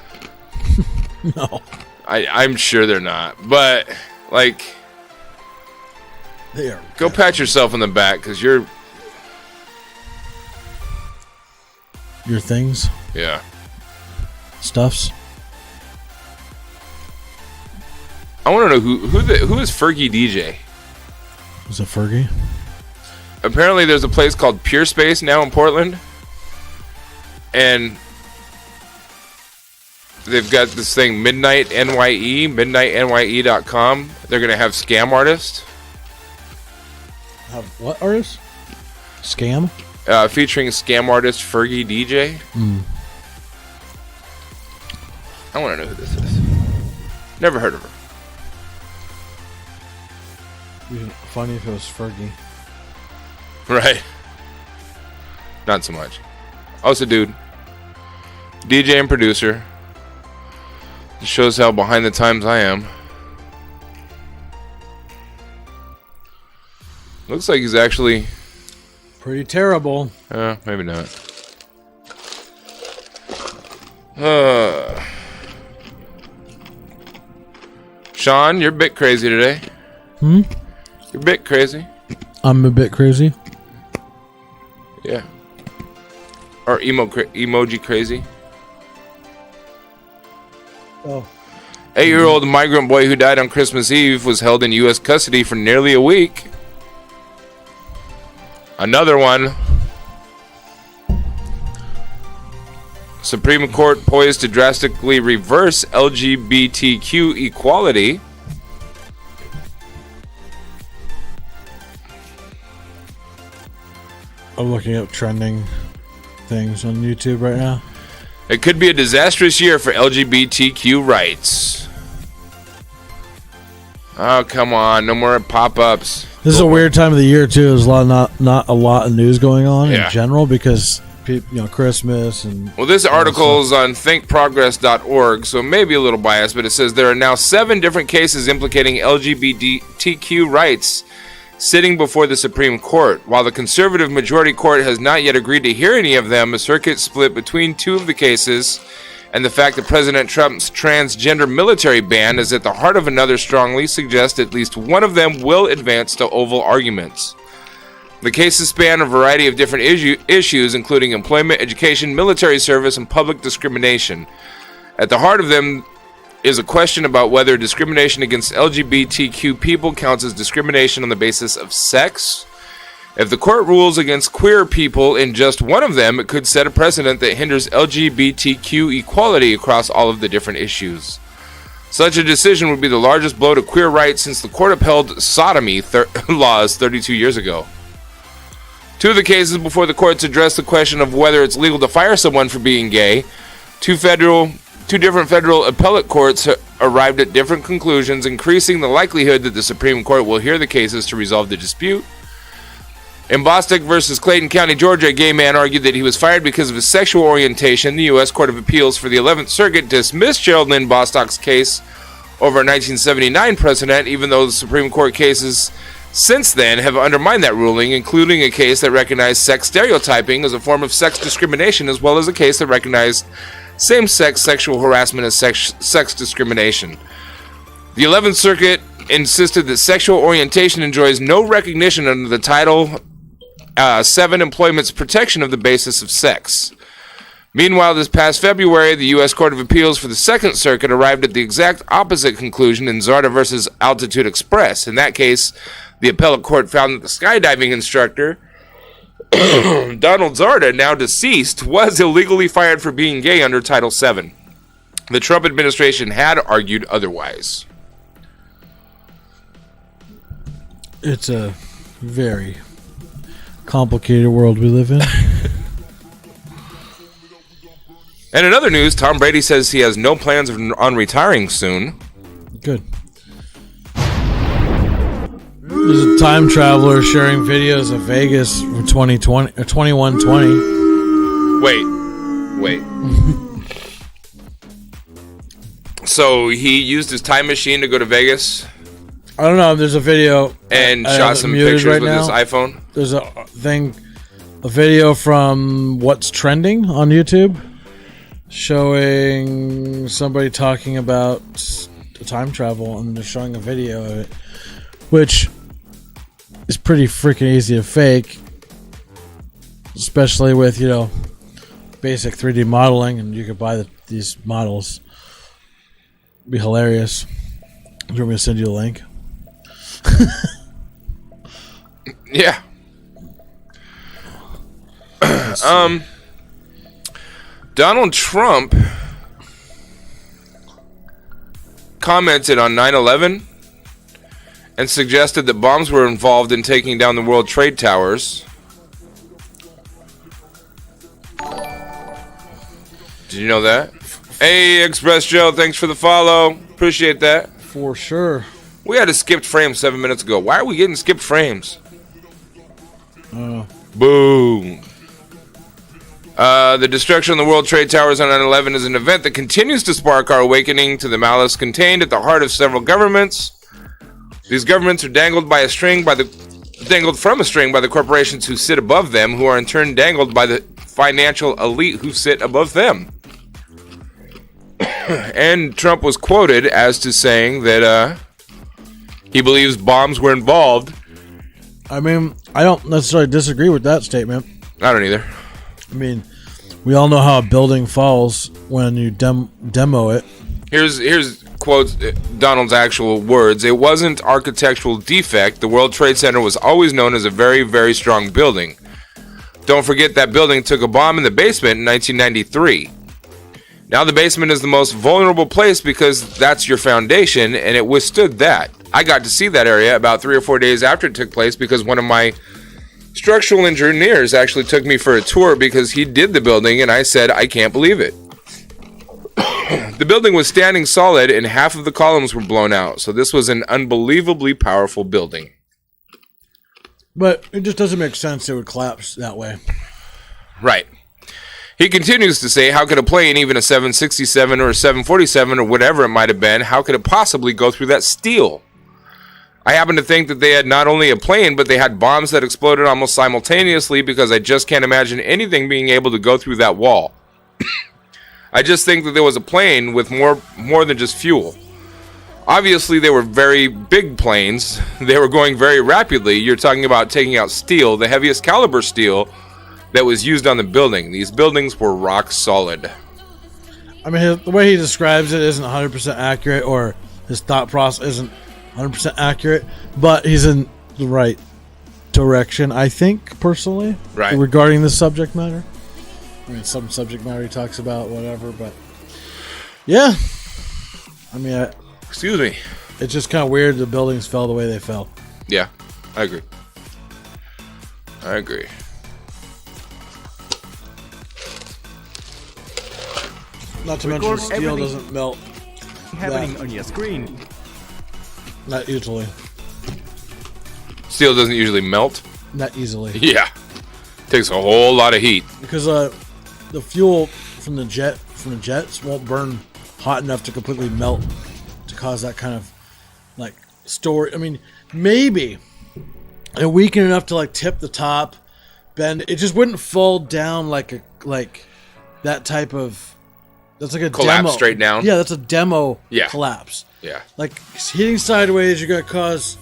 No. I'm sure they're not. But, like, They are. go pat yourself on the back, because you're... Your things? Yeah. Stuffs? I want to know who is Fergie DJ? Was it Fergie? Apparently there's a place called Pure Space now in Portland. And they've got this thing, Midnight NYE, midnightnye.com. They're going to have scam artists. Have what artist? Scam? Featuring scam artist Fergie DJ. I want to know who this is. Never heard of her. Funny if it was Fergie. Right. Not so much. Also, dude. DJ and producer. Just shows how behind the times I am. Looks like he's actually... Pretty terrible. Maybe not. Sean, you're a bit crazy today. You're a bit crazy. I'm a bit crazy. Yeah. Or emoji crazy. Oh. 8-year-old migrant boy who died on Christmas Eve was held in U.S. custody for nearly a week. Another one. Supreme Court poised to drastically reverse LGBTQ equality. I'm looking up trending things on YouTube right now. It could be a disastrous year for LGBTQ rights. Oh, come on. No more pop-ups. This is a weird time of the year too. There's not a lot of news going on in general because Christmas and... Well, this article is on thinkprogress.org, so maybe a little biased, but it says there are now 7 different cases implicating LGBTQ rights sitting before the Supreme Court. While the conservative majority court has not yet agreed to hear any of them, a circuit split between 2 of the cases, and the fact that President Trump's transgender military ban is at the heart of another strongly suggests at least one of them will advance to oval arguments. The cases span a variety of different issues, including employment, education, military service, and public discrimination. At the heart of them is a question about whether discrimination against LGBTQ people counts as discrimination on the basis of sex. If the court rules against queer people in just one of them, it could set a precedent that hinders LGBTQ equality across all of the different issues. Such a decision would be the largest blow to queer rights since the court upheld sodomy laws 32 years ago. Two of the cases before the courts address the question of whether it's legal to fire someone for being gay. Two different federal appellate courts arrived at different conclusions, increasing the likelihood that the Supreme Court will hear the cases to resolve the dispute. In Bostock versus Clayton County, Georgia, a gay man argued that he was fired because of his sexual orientation. The U.S. Court of Appeals for the 11th Circuit dismissed Gerald Lynn Bostock's case over a 1979 precedent, even though the Supreme Court cases since then have undermined that ruling, including a case that recognized sex stereotyping as a form of sex discrimination, as well as a case that recognized same-sex sexual harassment as sex discrimination. The 11th Circuit insisted that sexual orientation enjoys no recognition under the Title VII Employment's protection of the basis of sex. Meanwhile, this past February, the U.S. Court of Appeals for the Second Circuit arrived at the exact opposite conclusion in Zarda versus Altitude Express. In that case, the appellate court found that the skydiving instructor, Donald Zarda, now deceased, was illegally fired for being gay under Title VII. The Trump administration had argued otherwise. It's a very complicated world we live in. And in other news, Tom Brady says he has no plans on retiring soon. Good. There's a time traveler sharing videos of Vegas from 2020 or 2120. Wait. So he used his time machine to go to Vegas I don't know. There's a video and shot some pictures with his iPhone. There's a video from What's Trending on YouTube showing somebody talking about time travel, and they're showing a video of it, which is pretty freaking easy to fake, especially with, basic 3D modeling, and you could buy these models. It'd be hilarious. Do you want me to send you a link? Yeah. Donald Trump commented on 9/11 and suggested that bombs were involved in taking down the World Trade Towers. Did you know that? Hey, Express Joe, thanks for the follow. Appreciate that. For sure. We had a skipped frame 7 minutes ago. Why are we getting skipped frames? Boom. The destruction of the World Trade Towers on 9/11 is an event that continues to spark our awakening to the malice contained at the heart of several governments. These governments are dangled from a string by the corporations who sit above them, who are in turn dangled by the financial elite who sit above them. And Trump was quoted as to saying that he believes bombs were involved. I mean, I don't necessarily disagree with that statement. I don't either. I mean, we all know how a building falls when you demo it. Here's quotes Donald's actual words. It wasn't architectural defect. The World Trade Center was always known as a very, very strong building. Don't forget that building took a bomb in the basement in 1993. Now the basement is the most vulnerable place because that's your foundation, and it withstood that. I got to see that area about 3 or 4 days after it took place because one of my structural engineers actually took me for a tour because he did the building, and I said, I can't believe it. The building was standing solid, and half of the columns were blown out, so this was an unbelievably powerful building. But it just doesn't make sense it would collapse that way. Right. He continues to say, how could a plane, even a 767 or a 747 or whatever it might have been, how could it possibly go through that steel? I happen to think that they had not only a plane, but they had bombs that exploded almost simultaneously because I just can't imagine anything being able to go through that wall. I just think that there was a plane with more than just fuel. Obviously, they were very big planes. They were going very rapidly. You're talking about taking out steel, the heaviest caliber steel that was used on the building. These buildings were rock solid. I mean, the way he describes it isn't 100% accurate, or his thought process isn't 100% accurate, but he's in the right direction, I think, personally, right, regarding this subject matter. I mean, some subject matter he talks about, whatever, but yeah. I mean, excuse me. It's just kind of weird the buildings fell the way they fell. Yeah, I agree. I agree. Not to mention steel doesn't melt. Happening on your screen. Not usually. Steel doesn't usually melt? Not easily. Yeah. Takes a whole lot of heat. Because the fuel from the jets won't burn hot enough to completely melt to cause that kind of like story. I mean, maybe it weaken enough to like tip the top, bend. It just wouldn't fall down like that type of. That's like a collapse demo. Straight down. Yeah, that's a demo collapse. Yeah. Like hitting sideways, you're gonna cause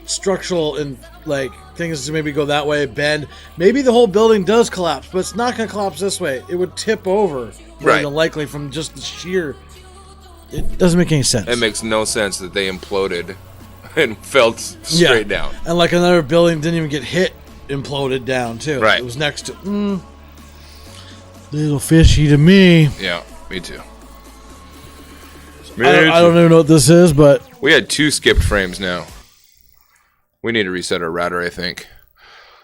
structural and like things to maybe go that way, bend. Maybe the whole building does collapse, but it's not gonna collapse this way. It would tip over more than likely from just the sheer. It doesn't make any sense. It makes no sense that they imploded and fell straight down. And like another building didn't even get hit, imploded down too. Right. It was next to. Little fishy to me. Yeah, me too. I don't even know what this is, but we had 2 skipped frames now. We need to reset our router, I think.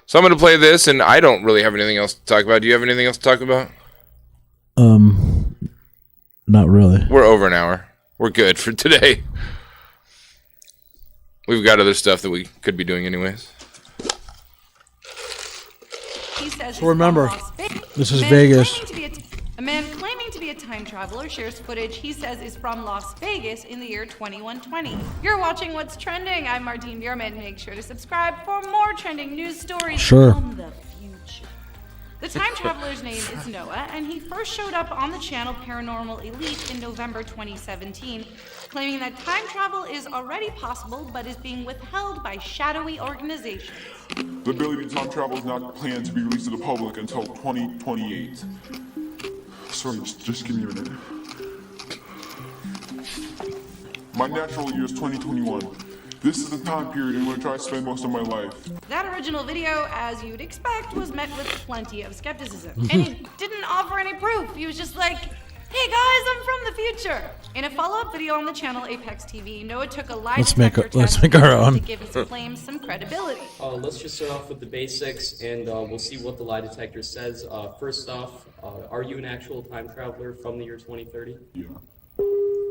So I'm going to play this, and I don't really have anything else to talk about. Do you have anything else to talk about? Not really. We're over an hour. We're good for today. We've got other stuff that we could be doing anyways. So remember, this is Vegas. A man claiming to be a time traveler shares footage he says is from Las Vegas in the year 2120. You're watching What's Trending. I'm Martine Bierman. Make sure to subscribe for more trending news stories from the future. The time traveler's name is Noah, and he first showed up on the channel Paranormal Elite in November 2017, claiming that time travel is already possible but is being withheld by shadowy organizations. The ability to time travel is not planned to be released to the public until 2028. Sorry, just give me a minute. My natural year is 2021. This is the time period in which I spend most of my life. That original video, as you'd expect, was met with plenty of skepticism. And he didn't offer any proof. He was just like, hey guys, I'm from the future. In a follow-up video on the channel Apex TV, Noah took a lie detector test our own. to give his claims some credibility. Let's just start off with the basics, and we'll see what the lie detector says. First off, are you an actual time traveler from the year 2030? Yeah.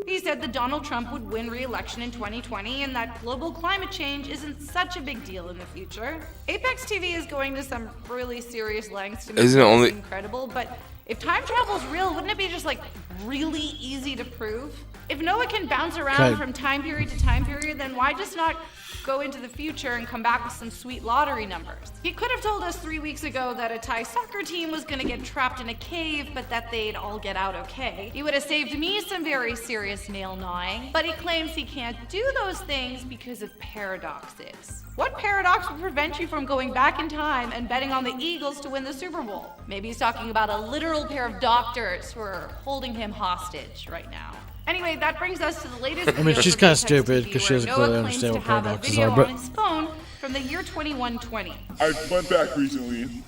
He said that Donald Trump would win re-election in 2020 and that global climate change isn't such a big deal in the future. Apex TV is going to some really serious lengths to make it seem credible, but if time travel's real, wouldn't it be just like really easy to prove? If Noah can bounce around from time period to time period, then why just not go into the future and come back with some sweet lottery numbers? He could have told us 3 weeks ago that a Thai soccer team was going to get trapped in a cave, but that they'd all get out okay. He would have saved me some very serious nail gnawing, but he claims he can't do those things because of paradoxes. What paradox would prevent you from going back in time and betting on the Eagles to win the Super Bowl? Maybe he's talking about a literal pair of doctors who are holding him hostage right now. Anyway, that brings us to the latest. I mean, she's kind of stupid because she doesn't clearly understand what paradoxes are. But on his phone from the year 2120. I went back recently.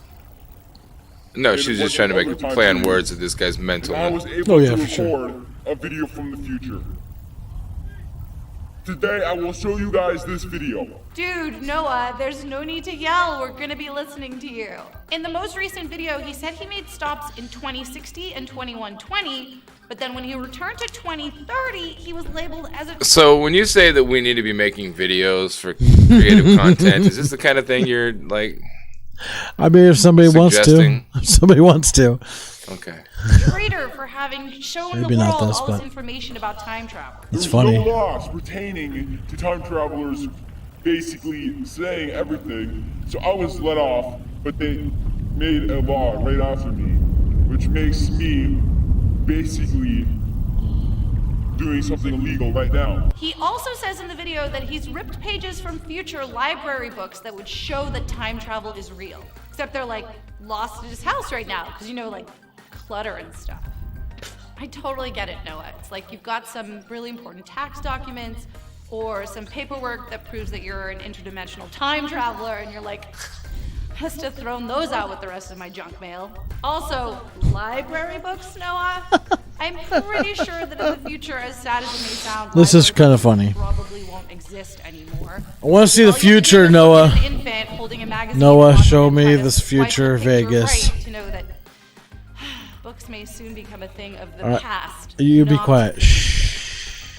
No, she was just trying to make a play on words that this guy's mental. I was able to record a video from the future. Today, I will show you guys this video. Dude, Noah, there's no need to yell. We're gonna be listening to you. In the most recent video, he said he made stops in 2060 and 2120, but then when he returned to 2030, he was labeled as a... So when you say that we need to be making videos for creative content, is this the kind of thing you're like... I mean, if somebody wants to. If somebody wants to. Okay. Traitor for having shown the world all this information about time travel. It's funny. There's no laws pertaining to time travelers basically saying everything. So I was let off, but they made a law right after me, which makes me basically doing something illegal right now. He also says in the video that he's ripped pages from future library books that would show that time travel is real. Except they're like lost in his house right now, because like clutter and stuff. I totally get it, Noah. It's like you've got some really important tax documents or some paperwork that proves that you're an interdimensional time traveler, and you're like, must have thrown those out with the rest of my junk mail. Also, library books, Noah? I'm pretty sure that in the future, as sad as it may sound, this is kind of funny. Probably won't exist anymore. I want to see the future, Noah. Noah, show me this future, Vegas. Right, to know that books may soon become a thing of the past. You be quiet. Shh.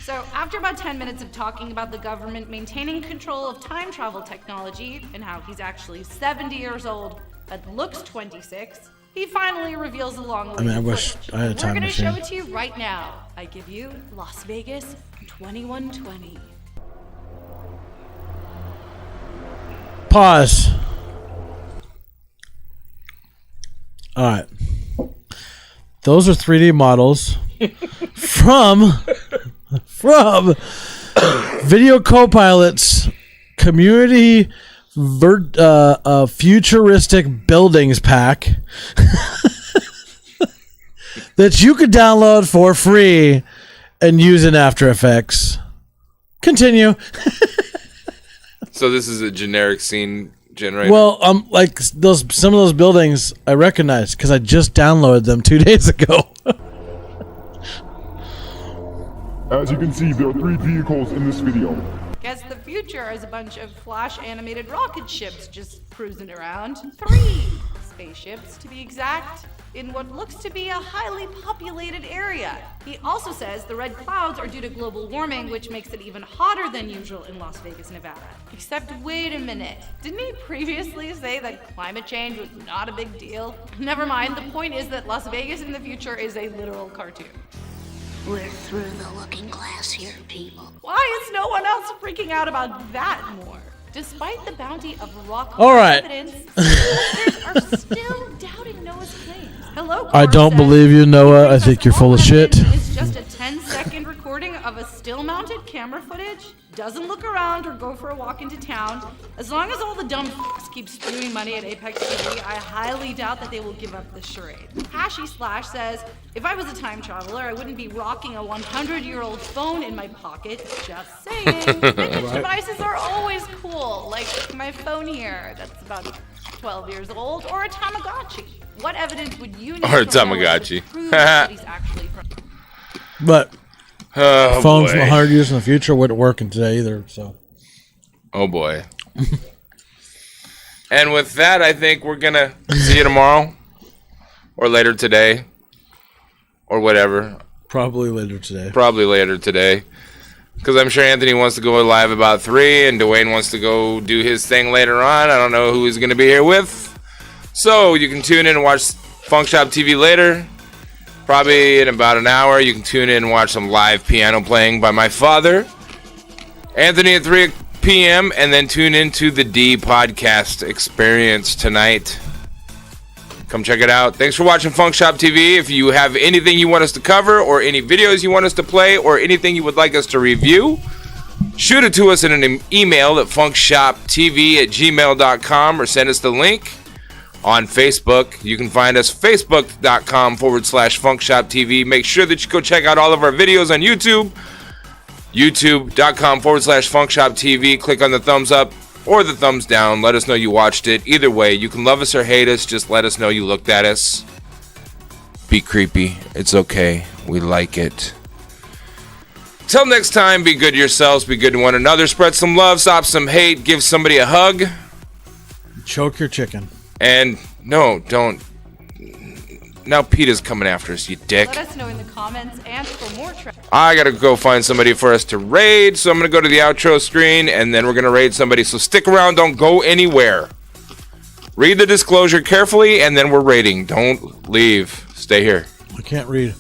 So after about 10 minutes of talking about the government maintaining control of time travel technology and how he's actually 70 years old but looks 26, he finally reveals the long I wish I had a time machine. We're going to show it to you right now. I give you Las Vegas 2120. Pause. All right. Those are 3D models from Video Copilot's community futuristic buildings pack that you could download for free and use in After Effects. Continue. So this is a generic scene generator? Well, like some of those buildings I recognize because I just downloaded them 2 days ago. As you can see, there are 3 vehicles in this video. Guess the future is a bunch of flash animated rocket ships just cruising around. 3 spaceships, to be exact, in what looks to be a highly populated area. He also says the red clouds are due to global warming, which makes it even hotter than usual in Las Vegas, Nevada. Except wait a minute, didn't he previously say that climate change was not a big deal? Never mind, the point is that Las Vegas in the future is a literal cartoon. We're through the looking glass here, people. Why is no one else freaking out about that more? Despite the bounty of rock evidence, supporters are still doubting Noah's claims. Hello, I don't believe you, Noah. I think you're full of shit. It's just a 10-second recording of a still-mounted camera footage. Doesn't look around or go for a walk into town. As long as all the dumb f***s keep spewing money at Apex TV, I highly doubt that they will give up the charade. Hashy Slash says, if I was a time traveler, I wouldn't be rocking a 100-year-old phone in my pocket. Just saying. Vintage devices are always cool, like my phone here that's about 12 years old, or a Tamagotchi. What evidence would you need or a Tamagotchi? To prove that he's actually from? But phones from 100 years in the future wouldn't work in today either. So, oh boy. And with that, I think we're gonna see you tomorrow, or later today, or whatever. Probably later today. Probably later today, because I'm sure Anthony wants to go live about 3, and Dwayne wants to go do his thing later on. I don't know who he's gonna be here with, so you can tune in and watch FunkShop TV later. Probably in about an hour, you can tune in and watch some live piano playing by my father, Anthony, at 3 p.m., and then tune into the D podcast experience tonight. Come check it out. Thanks for watching FunkShop TV. If you have anything you want us to cover, or any videos you want us to play, or anything you would like us to review, shoot it to us in an email at funkshoptv@gmail.com, or send us the link. On Facebook, you can find us facebook.com/FunkShopTV. Make sure that you go check out all of our videos on YouTube, youtube.com/FunkShopTV. Click on the thumbs up or the thumbs down. Let us know you watched it. Either way, you can love us or hate us. Just let us know you looked at us. Be creepy. It's okay. We like it. Till next time, be good to yourselves. Be good to one another. Spread some love. Stop some hate. Give somebody a hug. Choke your chicken. And no, don't. Now PETA's coming after us, you dick. Let us know in the comments, and for more I gotta go find somebody for us to raid, so I'm gonna go to the outro screen, and then we're gonna raid somebody. So stick around, don't go anywhere. Read the disclosure carefully, and then we're raiding. Don't leave. Stay here. I can't read.